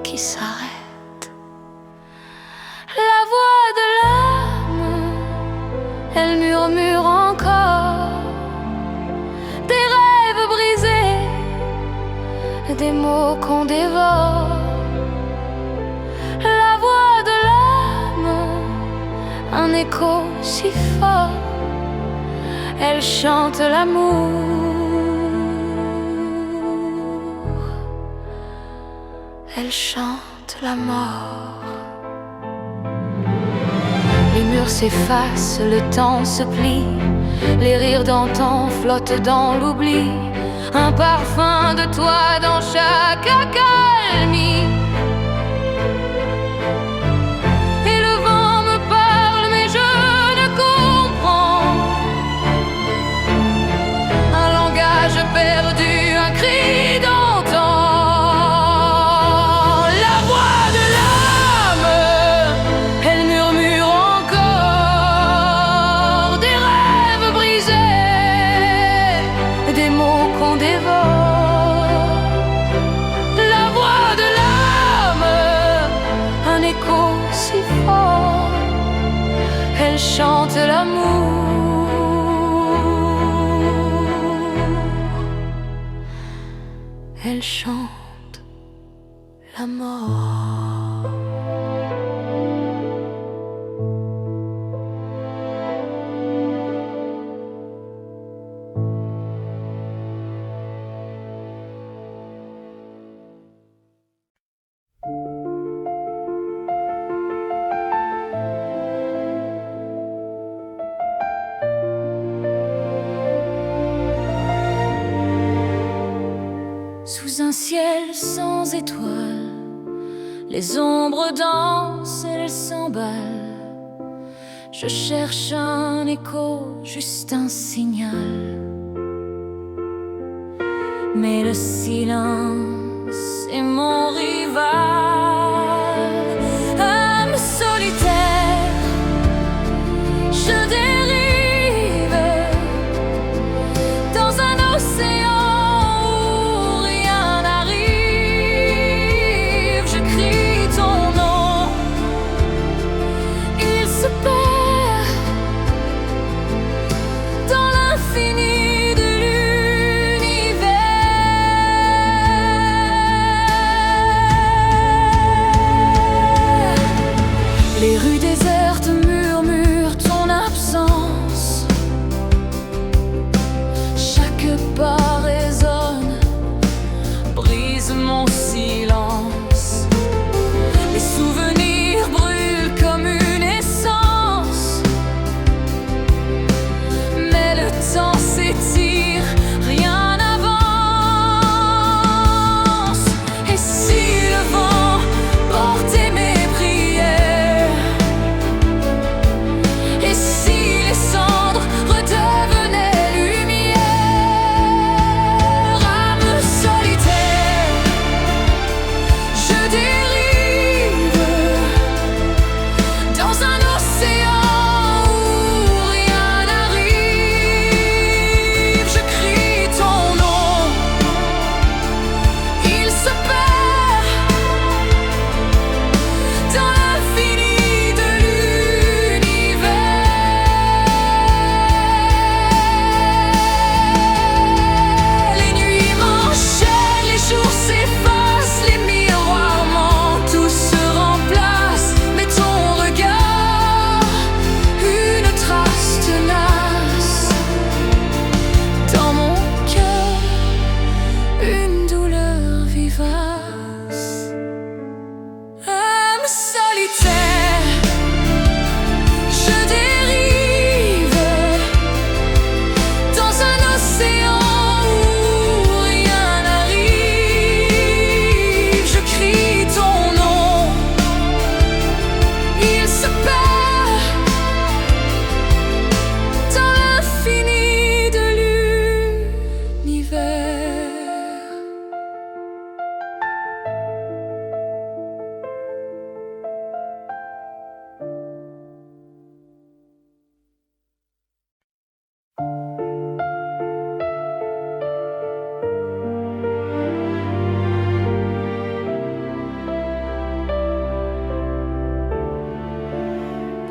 qui s'arrête. La voix de l'âme, elle murmure encore des rêves brisés, des mots qu'on dévore. La voix de l'âme, un écho si fort, elle chante l'amour, elle chante la mort. Les murs s'effacent, le temps se plie, les rires d'antan flottent dans l'oubli, un parfum de toi dans chaque accalmie. Et le vent me parle mais je ne comprends, un langage perdu, un cri d'antan. La voix de l'âme, elle murmure encore des rêves brisés, des mots qu'on dévore. La voix de l'âme, un écho si fort, elle chante l'amour, elle chante la mort. Sous un ciel sans étoiles, les ombres dansent, elles s'emballent. Je cherche un écho, juste un signal. Mais le silence est mon rival. Âme solitaire, je dérive dans un océan où rien n'arrive. Je crie ton nom, il se perd dans l'infini de l'univers. Les rues désertes murmurent ton absence. Chaque pas résonne, brise mon silence. Les souvenirs brûlent comme une essence. Mais le temps s'étire, rien n'avance. Et si le vent portait mes prières, et si les cendres redevenaient lumière. Âme solitaire,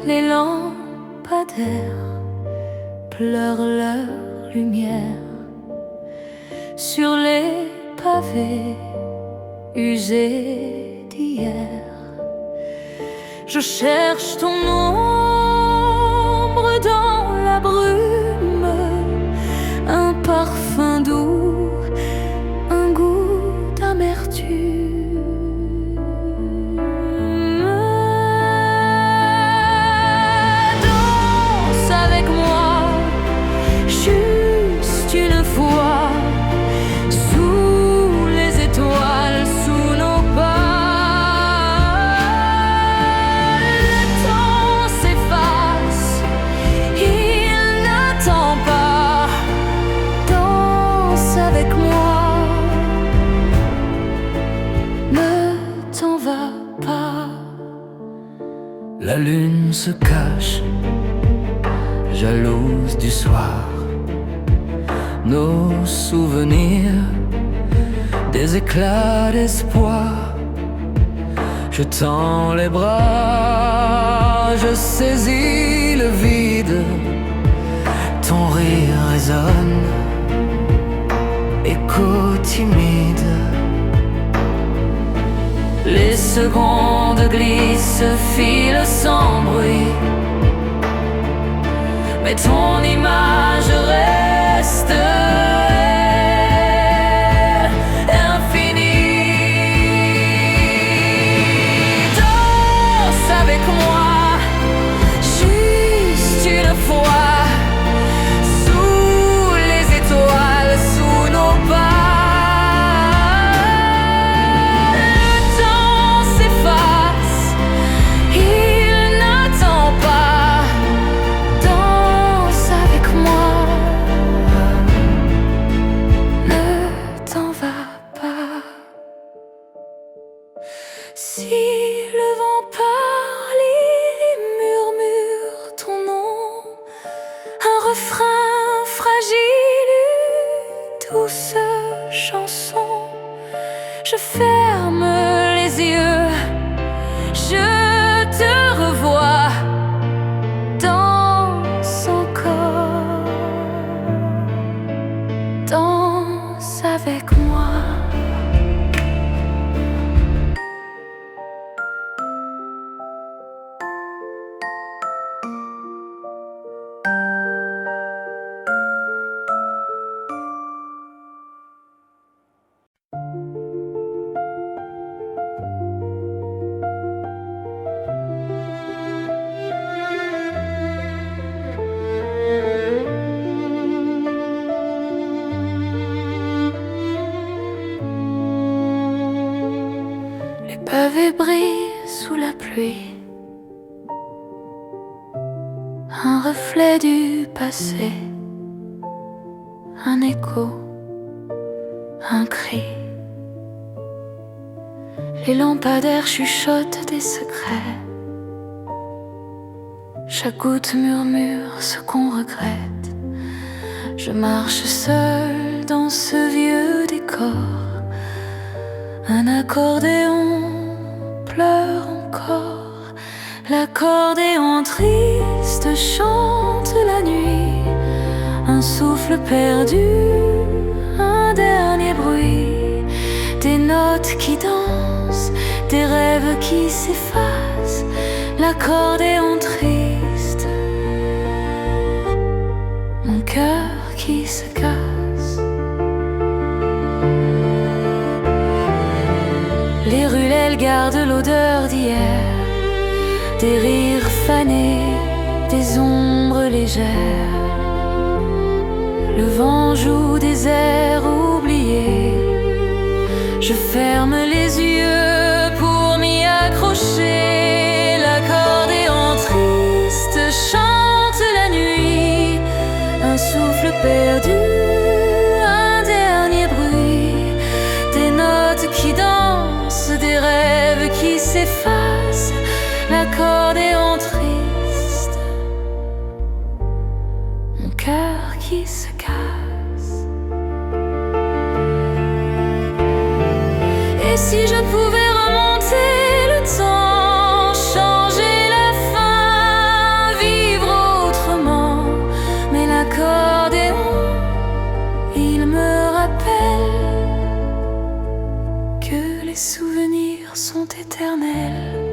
Les lampadaires pleurent leur lumière sur les pavés usés d'hier. Je cherche ton ombre dans la brume, un parfum doux, un goût d'amertume. Danse avec moi, juste une fois, sous les étoiles, sous nos pas. Le temps s'efface, il n'attend pas. Danse avec moi, ne t'en va pas. La lune se cache, jalouse du soir. Nos souvenirs, des éclats d'espoir. Je tends les bras, je saisis le vide. Ton rire résonne, écho timide. Les secondes glissent, filent sans bruit. Mais ton image reste infinie. Danse avec moi, juste une fois, sous les étoiles, sous nos pas. Le temps s'efface, il n'attend pas. Danse avec moi, ne t'en va pas. Si le vent parle, il murmure ton nom, un refrain fragile, une douce chanson. Je ferme les yeux, je te revois. Danse encore, danse avec moi. Les pavés brillent sous la pluie, un reflet du passé, un écho, un cri. Les lampadaires chuchotent des secrets, chaque goutte murmure ce qu'on regrette. Je marche seul dans ce vieux décor, un accordéon pleure encore. L'accordéon triste chante la nuit, un souffle perdu, un dernier bruit. Des notes qui dansent, des rêves qui s'effacent. L'accordéon triste, mon cœur qui se casse. Les ruelles gardent l'odeur d'hier, des rires fanés, des ombres légères. Le vent joue des airs oubliés. Je ferme les yeux pour m'y accrocher. L'accordéon triste chante la nuit, un souffle perdu, un dernier bruit. Des notes qui dansent, des rêves qui s'effacent. L'accordéon triste, mon cœur qui se casse. Et si je pouvais remonter le temps, changer la fin, les souvenirs sont éternels.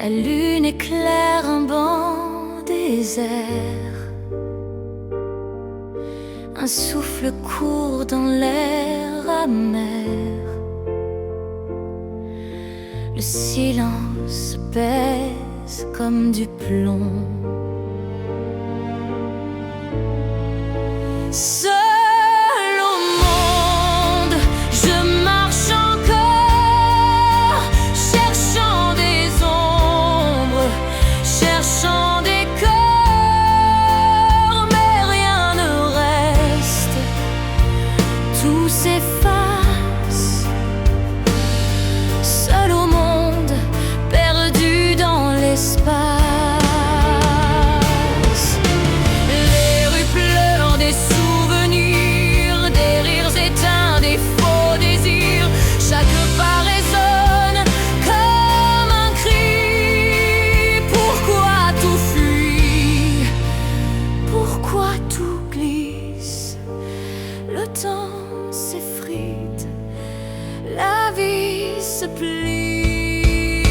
La lune éclaire un banc désert. Un souffle court dans l'air amer. Le silence pèse comme du plomb. Seul au monde, je marche encore, cherchant des ombres, cherchant des corps, mais rien ne reste, tout s'efface. Seul au monde, perdu dans l'espace. Le temps s'effrite, la vie se plie.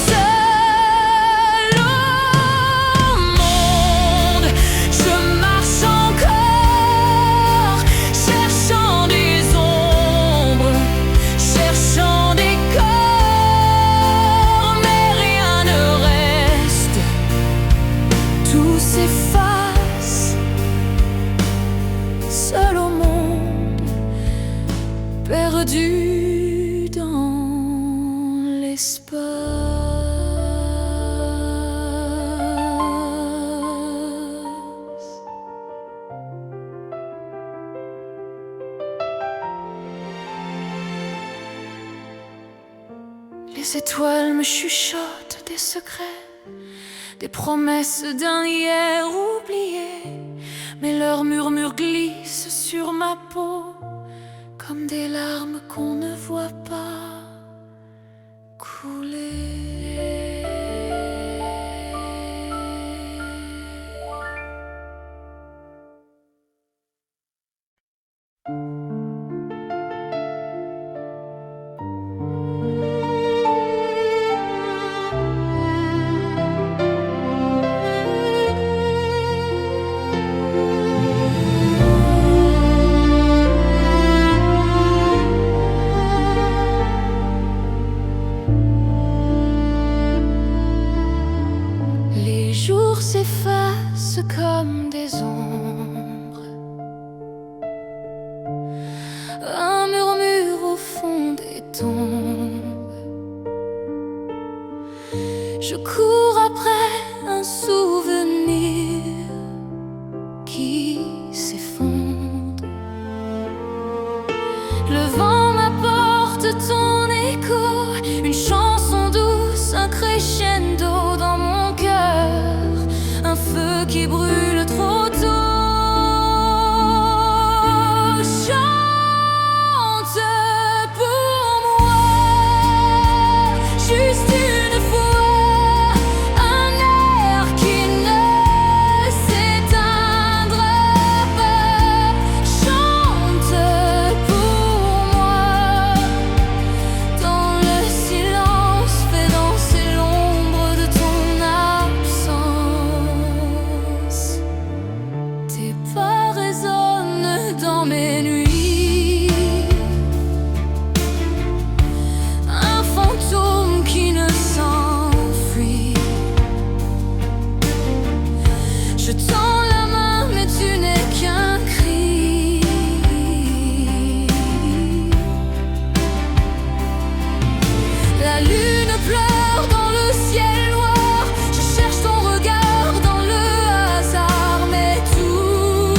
Seul au monde, je marche encore, cherchant des ombres, cherchant des corps, mais rien ne reste, tout s'efface. Seul au monde, perdu dans l'espace. Les étoiles me chuchotent des secrets, des promesses d'un hier oublié. Mais leurs murmures glissent sur ma peau comme des larmes qu'on ne voit pas couler. Les jours s'effacent comme des ombres. Un murmure au fond des tombes. Je cours après un souvenir qui s'effondre. Le vent m'apporte ton écho, une chanson douce, un crescendo dans mon cœur, un feu qui brûle trop tôt. Chante pour moi, juste une fois, un air qui ne s'éteindra pas. Chante pour moi, dans le silence, fais danser l'ombre de ton absence. Tes pas résonnent dans mes nuits. Un fantôme qui ne s'enfuit. Je tends la main, mais tu n'es qu'un cri. La lune pleure dans le ciel noir. Je cherche ton regard dans le hasard, mais tout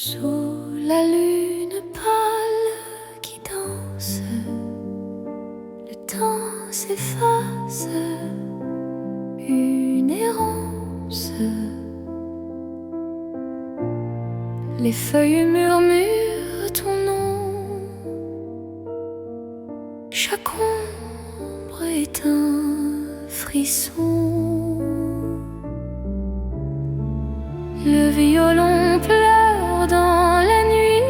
Sous la lune pâle qui danse, le temps s'efface, une errance. Les feuilles murmurent ton nom, chaque ombre est un frisson. Le violon pleure dans la nuit,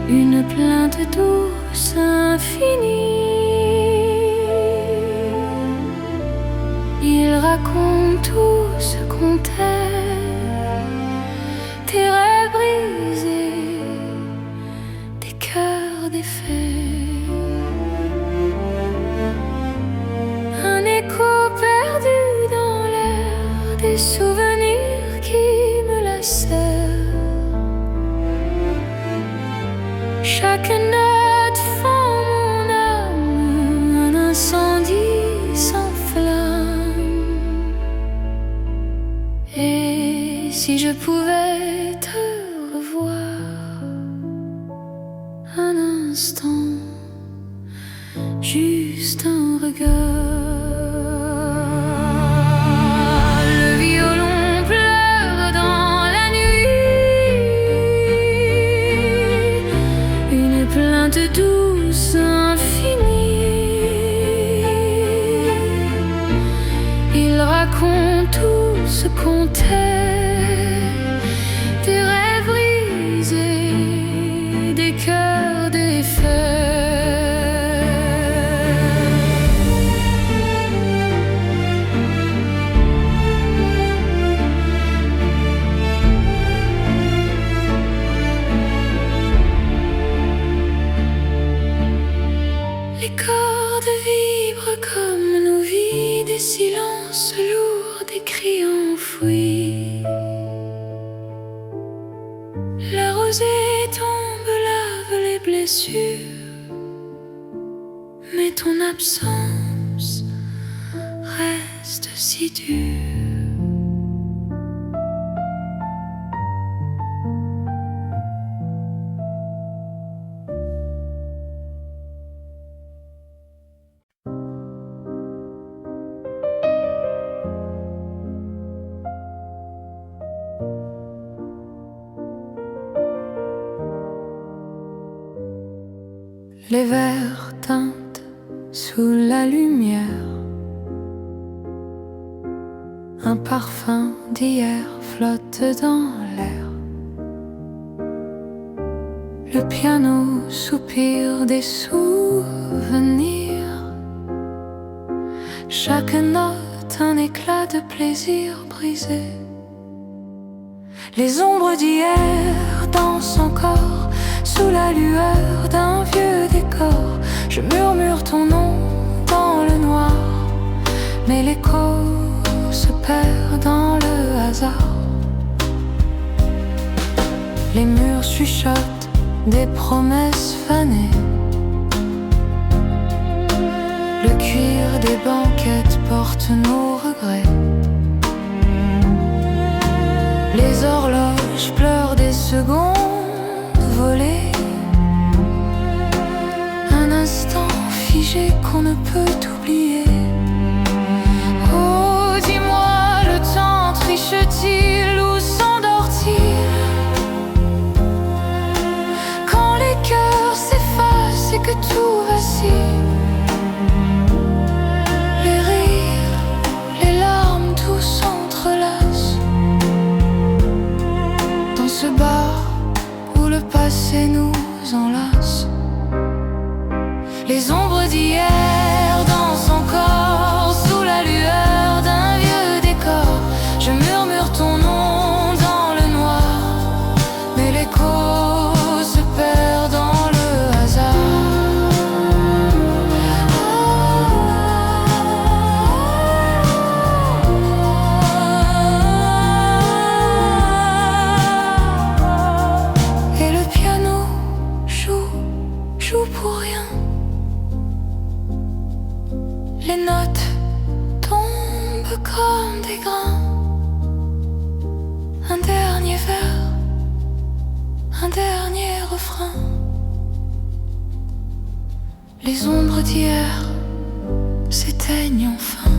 une plainte douce infinie. Il raconte tout ce qu'on t'aime, tes rêves brisés, des cœurs défaits. Un écho perdu dans l'air, des souvenirs qui me lacèrent. Chaque note fend mon âme, un incendie sans flamme. Et si je pouvais te revoir un instant, juste un regard. Le violon pleure dans la nuit, une plainte douce infinie. Il raconte tout ce qu'on t'aime, des rêves brisés, des cœurs défaits. Les cordes vibrent comme nos vies, des silences lourds, des cris enfouis. La rosée tombe, lave les blessures, mais ton absence reste si dure. Les vers teintent sous la lumière, un parfum d'hier flotte dans l'air. Le piano soupire des souvenirs, chaque note un éclat de plaisir brisé. Les ombres d'hier dansent encore sous la lueur d'un vieux décor. Je murmure ton nom dans le noir, mais l'écho se perd dans le hasard. Les murs chuchotent des promesses fanées, le cuir des banquettes porte nos regrets. Les horloges pleurent des secondes volées, un instant figé qu'on ne peut oublier. Oh, dis-moi, le temps triche-t-il ou s'endort-il quand les cœurs s'effacent et que tout vacille? Les rires, les larmes, tout s'entrelace dans ce bar où le passé nous enlace. Les ombres d'hier dansent encore sous la lueur d'un vieux décor. Je murmure ton nom dans le noir, mais l'écho se perd dans le hasard. Et le piano joue pour rien. Les notes tombent comme des grains, Un dernier vers, un dernier refrain. Les ombres d'hier s'éteignent enfin.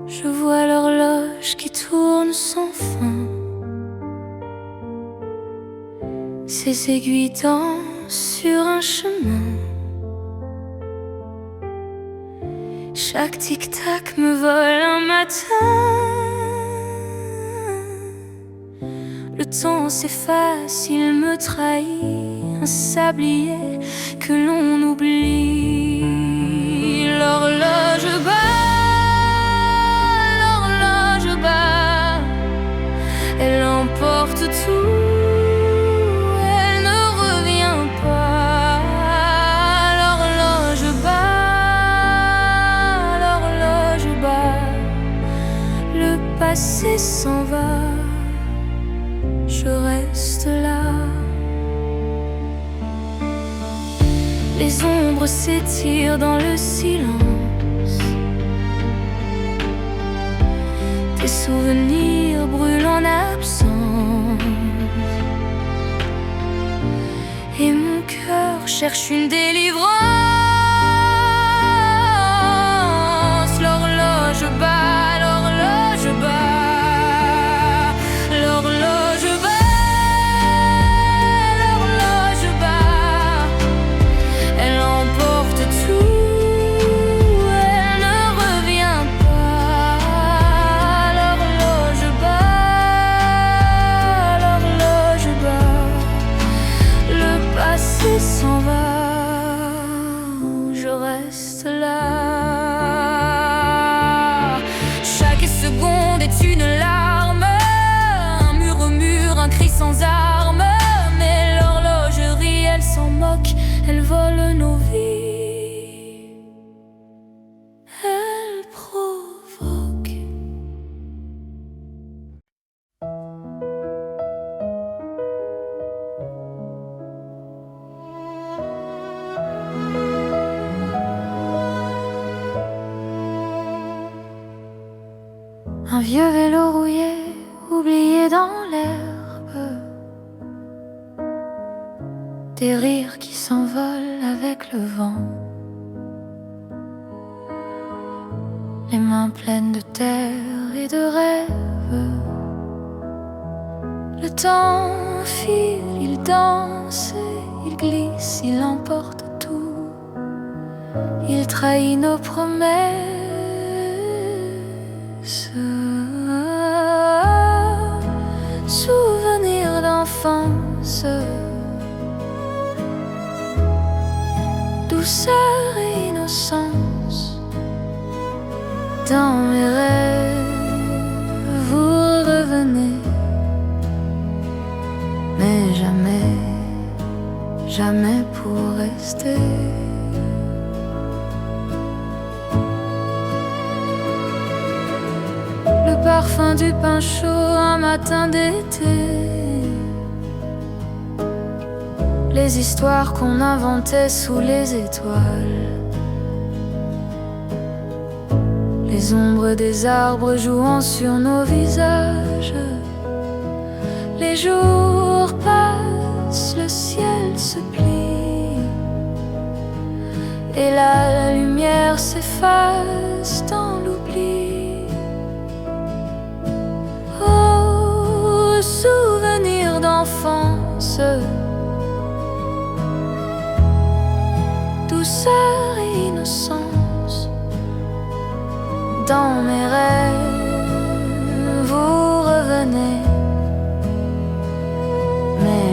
Je vois l'horloge qui tourne sans fin, ses aiguilles dansent sur un chemin. Chaque tic-tac me vole un matin. Le temps s'efface, il me trahit, un sablier que l'on oublie. L'horloge bat, elle emporte tout, elle ne revient pas. L'horloge bat, le passé s'en va, je reste là. Les ombres s'étirent dans le silence, tes souvenirs brûlent en absence, et mon cœur cherche une délivrance. L'horloge bat, l'horloge bat, l'horloge bat, l'horloge bat, elle emporte tout, elle ne revient pas. L'horloge bat, le passé s'en va, je reste là. Chaque seconde est une larme, un murmure, un cri sans armes. Mais l'horlogerie, elle s'en moque, elle vole nos vies, elle provoque. Un vieux vélo rouillé, oublié dans l'herbe, des rires qui s'envolent avec le vent, les mains pleines de terre et de rêves. Le temps file, il danse, il glisse, il emporte tout, il trahit nos promesses. Souvenirs d'enfance, douceur et innocence. Dans mes rêves, vous revenez, mais jamais, jamais pour rester. Le parfum du pain chaud un matin d'été, les histoires qu'on inventait sous les étoiles, les ombres des arbres jouant sur nos visages. Les jours passent, le ciel se plie, et la lumière s'efface dans l'oubli. Oh, souvenir d'enfance,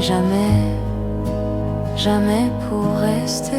mais jamais, jamais pour rester.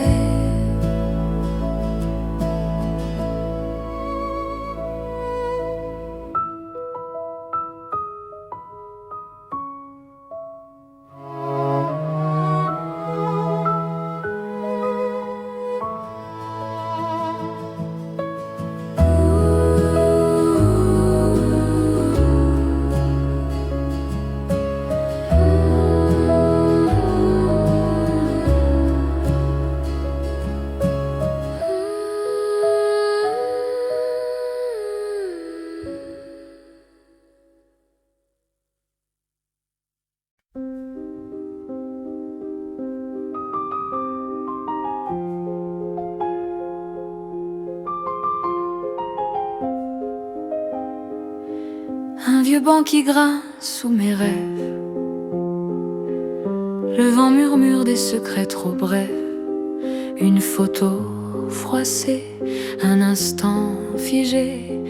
Un vieux banc qui grince sous mes rêves. Le vent murmure des secrets trop brefs. Une photo froissée, un instant figé.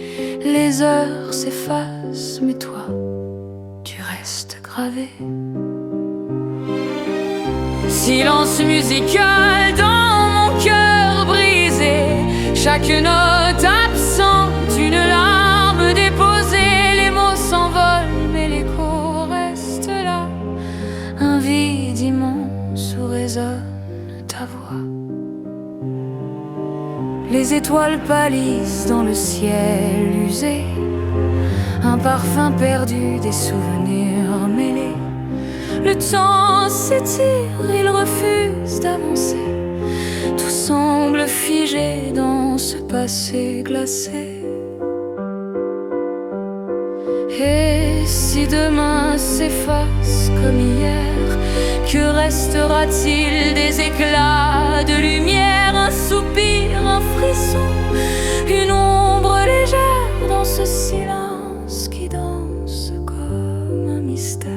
Les heures s'effacent, mais toi, tu restes gravé. Silence musical dans mon cœur brisé. Chaque note absente, une larme déposée. Les mots s'envolent, mais l'écho reste là. Un vide immense où résonne ta voix. Les étoiles pâlissent dans le ciel usé. Un parfum perdu, des souvenirs mêlés. Le temps s'étire, il refuse d'avancer. Tout semble figé dans ce passé glacé. Et si demain s'efface comme hier, que restera-t-il des éclats de lumière? Un soupir, un frisson, une ombre légère dans ce silence qui danse comme un mystère.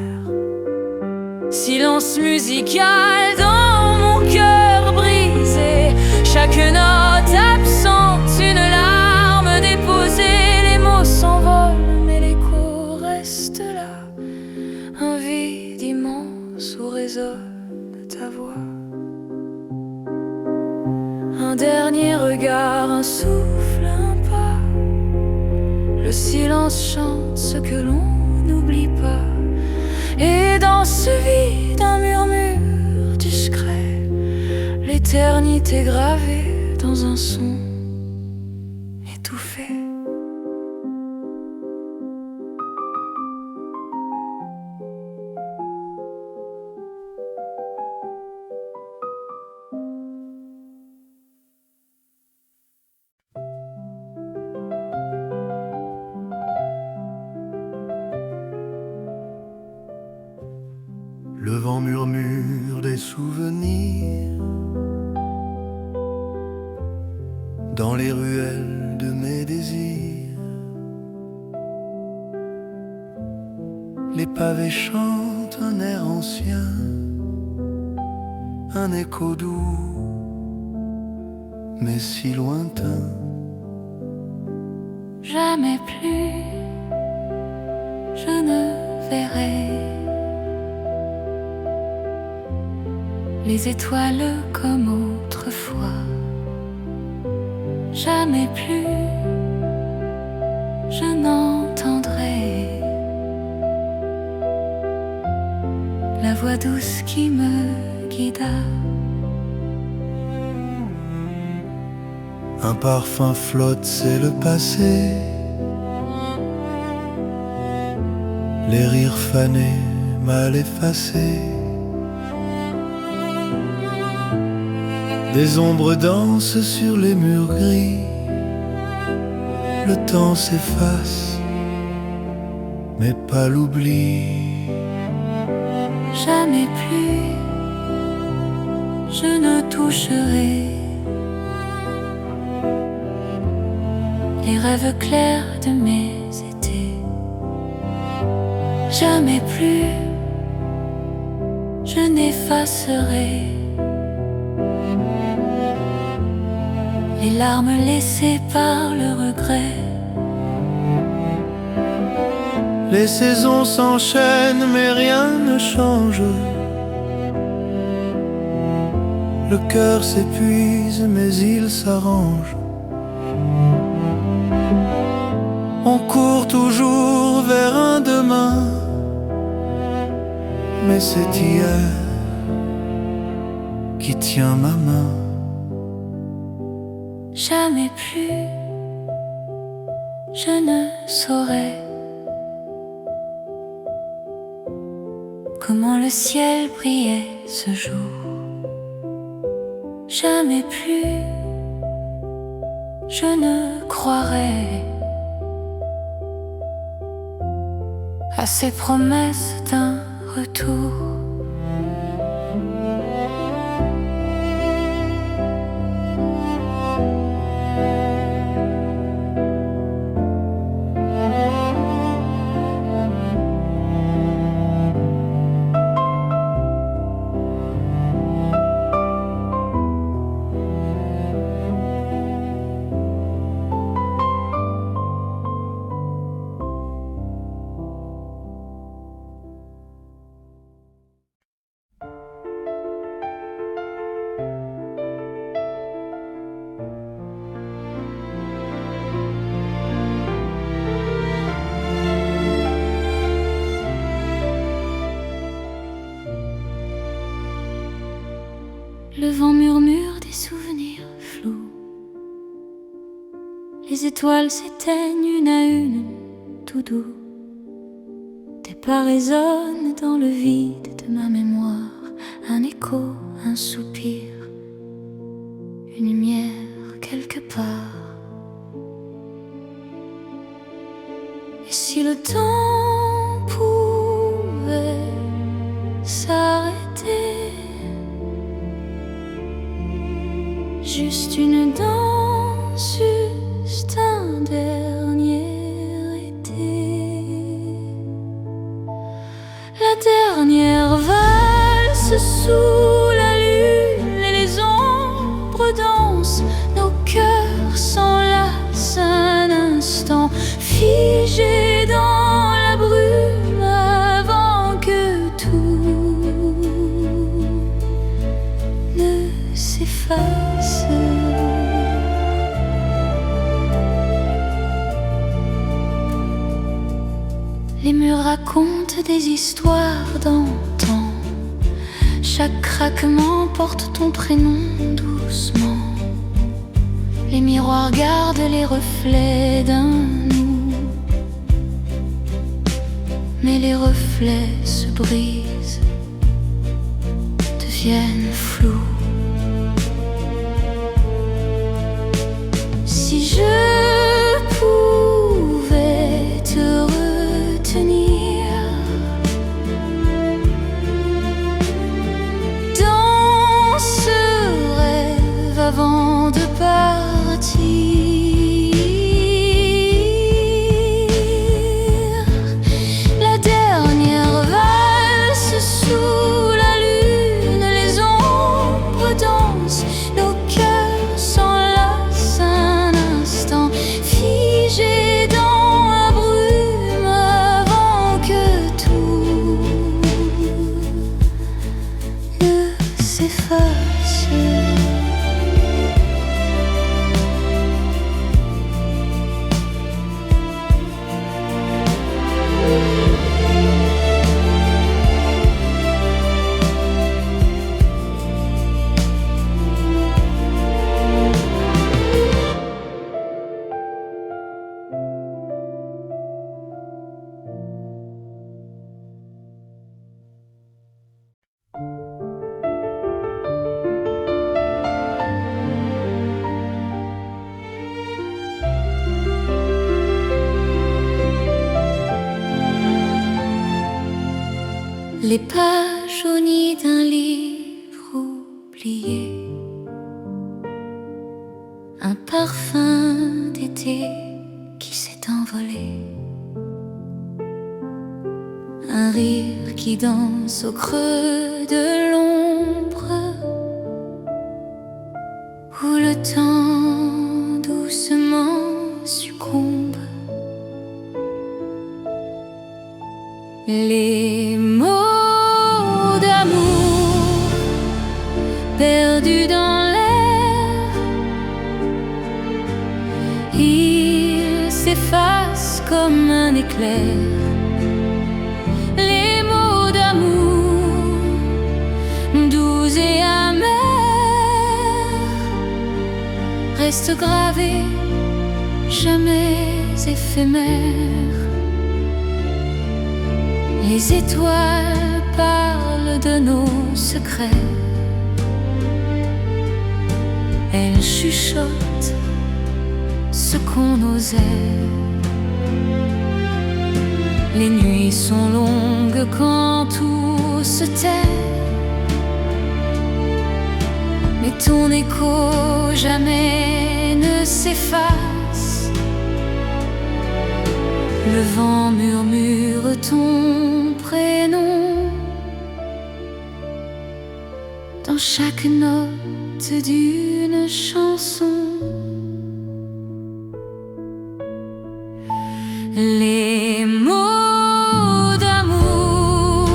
Silence musical dans mon cœur brisé. Chaque note absente, une larme déposée. Les mots s'envolent, mais l'écho reste là. Un vide immense où résonne ta voix. Un dernier regard, un souffle, un pas. Le silence chante ce que l'on n'oublie pas. Et dans ce vide, un murmure discret. L'éternité gravée dans un son étouffé. Le vent murmure des souvenirs dans les ruelles de mes désirs. Les pavés chantent un air ancien, un écho doux, mais si lointain. Jamais plus je ne verrai les étoiles comme autrefois. Jamais plus je n'entendrai la voix douce qui me guida. Un parfum flotte, c'est le passé. Les rires fanés, mal effacés. Des ombres dansent sur les murs gris. Le temps s'efface, mais pas l'oubli. Jamais plus je ne toucherai les rêves clairs de mes étés. Jamais plus je n'effacerai les larmes laissées par le regret. Les saisons s'enchaînent mais rien ne change. Le cœur s'épuise mais il s'arrange. On court toujours vers un demain, mais c'est hier qui tient ma main. Jamais plus je ne saurais comment le ciel brillait ce jour. Jamais plus je ne croirais à ces promesses d'un retour. Le vent murmure des souvenirs flous. Les étoiles s'éteignent une à une, tout doux. Des pas résonnent dans le vide de ma mémoire. Un écho, un soupir, une lumière quelque part. Et si le temps pouvait s'arrêter, juste une danse, juste un dernier été. La dernière valse sous la lune et les ombres dansent. Nos cœurs s'enlacent un instant, figés dans la brume avant que tout ne s'efface. Les murs racontent des histoires d'antan. Chaque craquement porte ton prénom doucement. Les miroirs gardent les reflets d'un nous, mais les reflets se brisent, deviennent flous. Si je pouvais te retenir dans ce rêve avant de partir, la dernière valse sous la lune, les ombres dansent, nos cœurs s'enlacent un instant, figés dans la brume avant que tout ne s'efface. Les pages jaunies d'un livre oublié, un parfum d'été qui s'est envolé, un rire qui danse au creux de l'ombre, où le temps doucement succombe. Les mots d'amour perdus comme un éclair. Les mots d'amour doux et amers restent gravés, jamais éphémères. Les étoiles parlent de nos secrets. Elles chuchotent ce qu'on osait. Les nuits sont longues quand tout se tait, mais ton écho jamais ne s'efface. Le vent murmure ton prénom dans chaque note d'une chanson. Les mots d'amour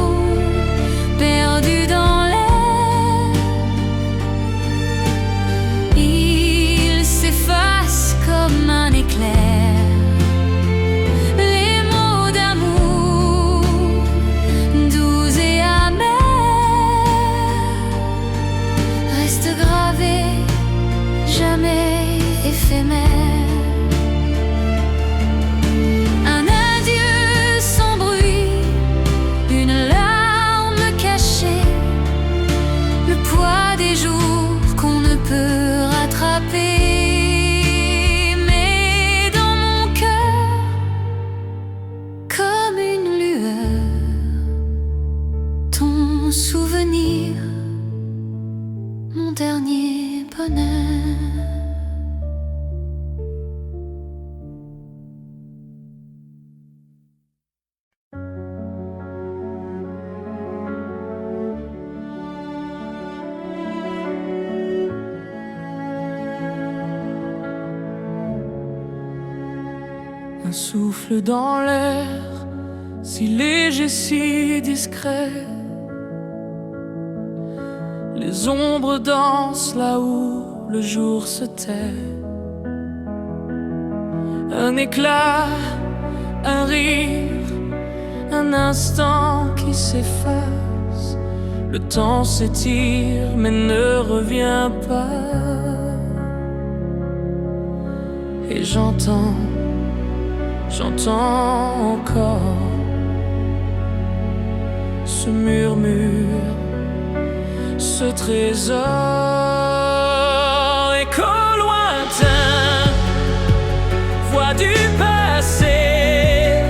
perdus dans l'air, ils s'effacent comme un éclair. Les mots d'amour doux et amers restent gravés, jamais éphémères. Mais dans mon cœur, comme une lueur, ton souvenir, mon dernier bonheur. Un souffle dans l'air, si léger, si discret. Les ombres dansent là où le jour se tait. Un éclat, un rire, un instant qui s'efface. Le temps s'étire mais ne revient pas. Et j'entends encore ce murmure, ce trésor. Écho lointain, voix du passé,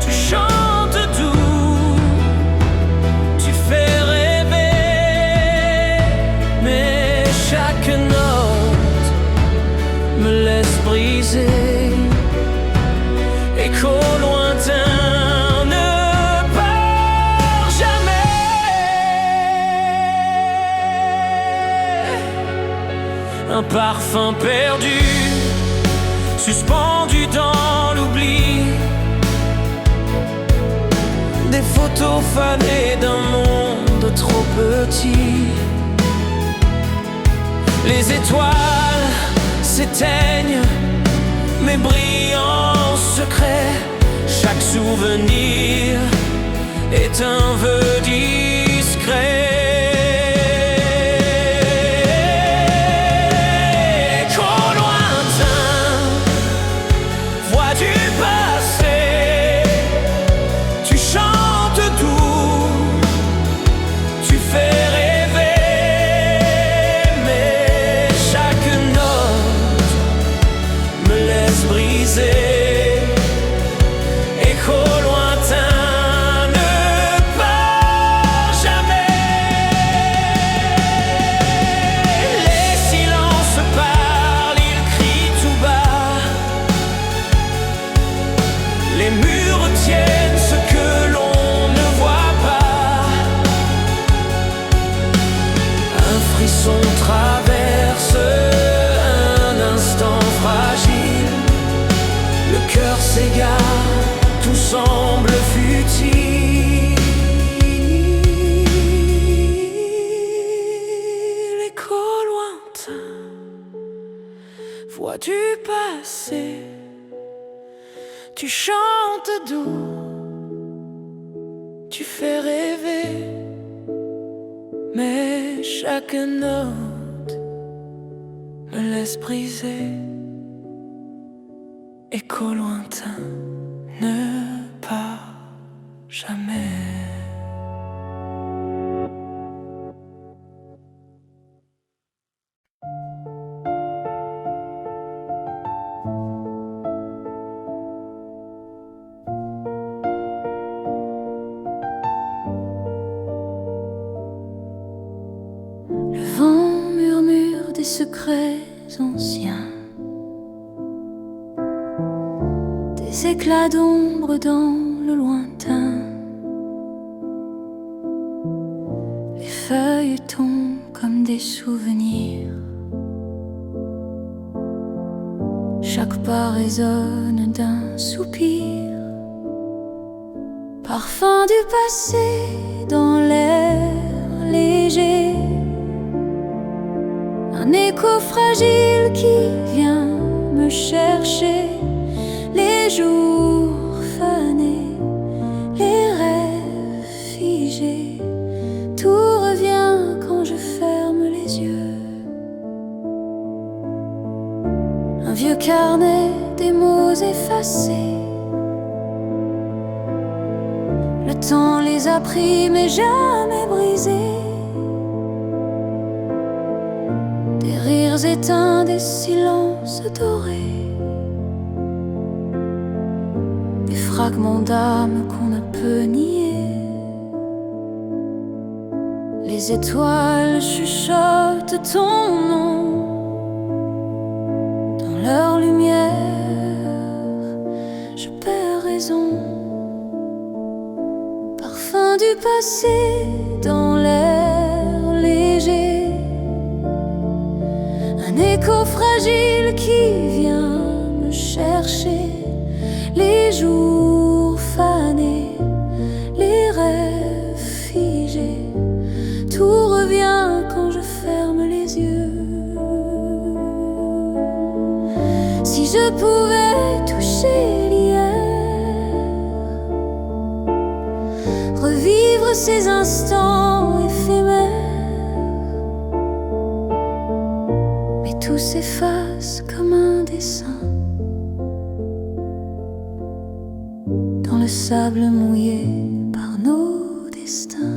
tu chantes doux, tu fais rêver, mais chaque note me laisse briser. Écho lointain, ne pars jamais. Un parfum perdu, suspendu dans l'oubli. Des photos fanées d'un monde trop petit. Les étoiles s'éteignent mais brille en secret. Chaque souvenir est un vœu discret. Écho lointain, voix du passé, tu chantes doux, tu fais rêver, mais chaque note me laisse briser. Écho lointain, ne pars jamais. Les silences parlent, ils crient tout bas. Les murs tiennent ce que l'on ne voit pas. Un frisson traverse un instant fragile. Le cœur s'égare, tout semble futile. L'écho lointain, voix du passé, Tu chantes doux, tu fais rêver, mais chaque note me laisse briser. Écho lointain, ne pas jamais. Le vent murmure des secrets anciens, des éclats d'ombre dans le lointain. Les feuilles tombent comme des souvenirs, chaque pas résonne d'un soupir. Parfum du passé dans l'air léger, un écho fragile qui vient me chercher. Les jours fanés, les rêves figés, tout revient quand je ferme les yeux. Un vieux carnet des mots effacés, le temps les a pris mais jamais brisés. Des rires éteints, des silences dorés, des fragments d'âme qu'on ne peut nier. Les étoiles chuchotent ton nom, dans leur lumière je perds raison. Parfum du passé dans l'air léger, un écho fragile qui vient me chercher. Les jours fanés, les rêves figés, tout revient quand je ferme les yeux. Si je pouvais toucher l'hier, revivre ces instants éphémères, mais tout s'efface comme un dessin dans le sable mouillé par nos destins.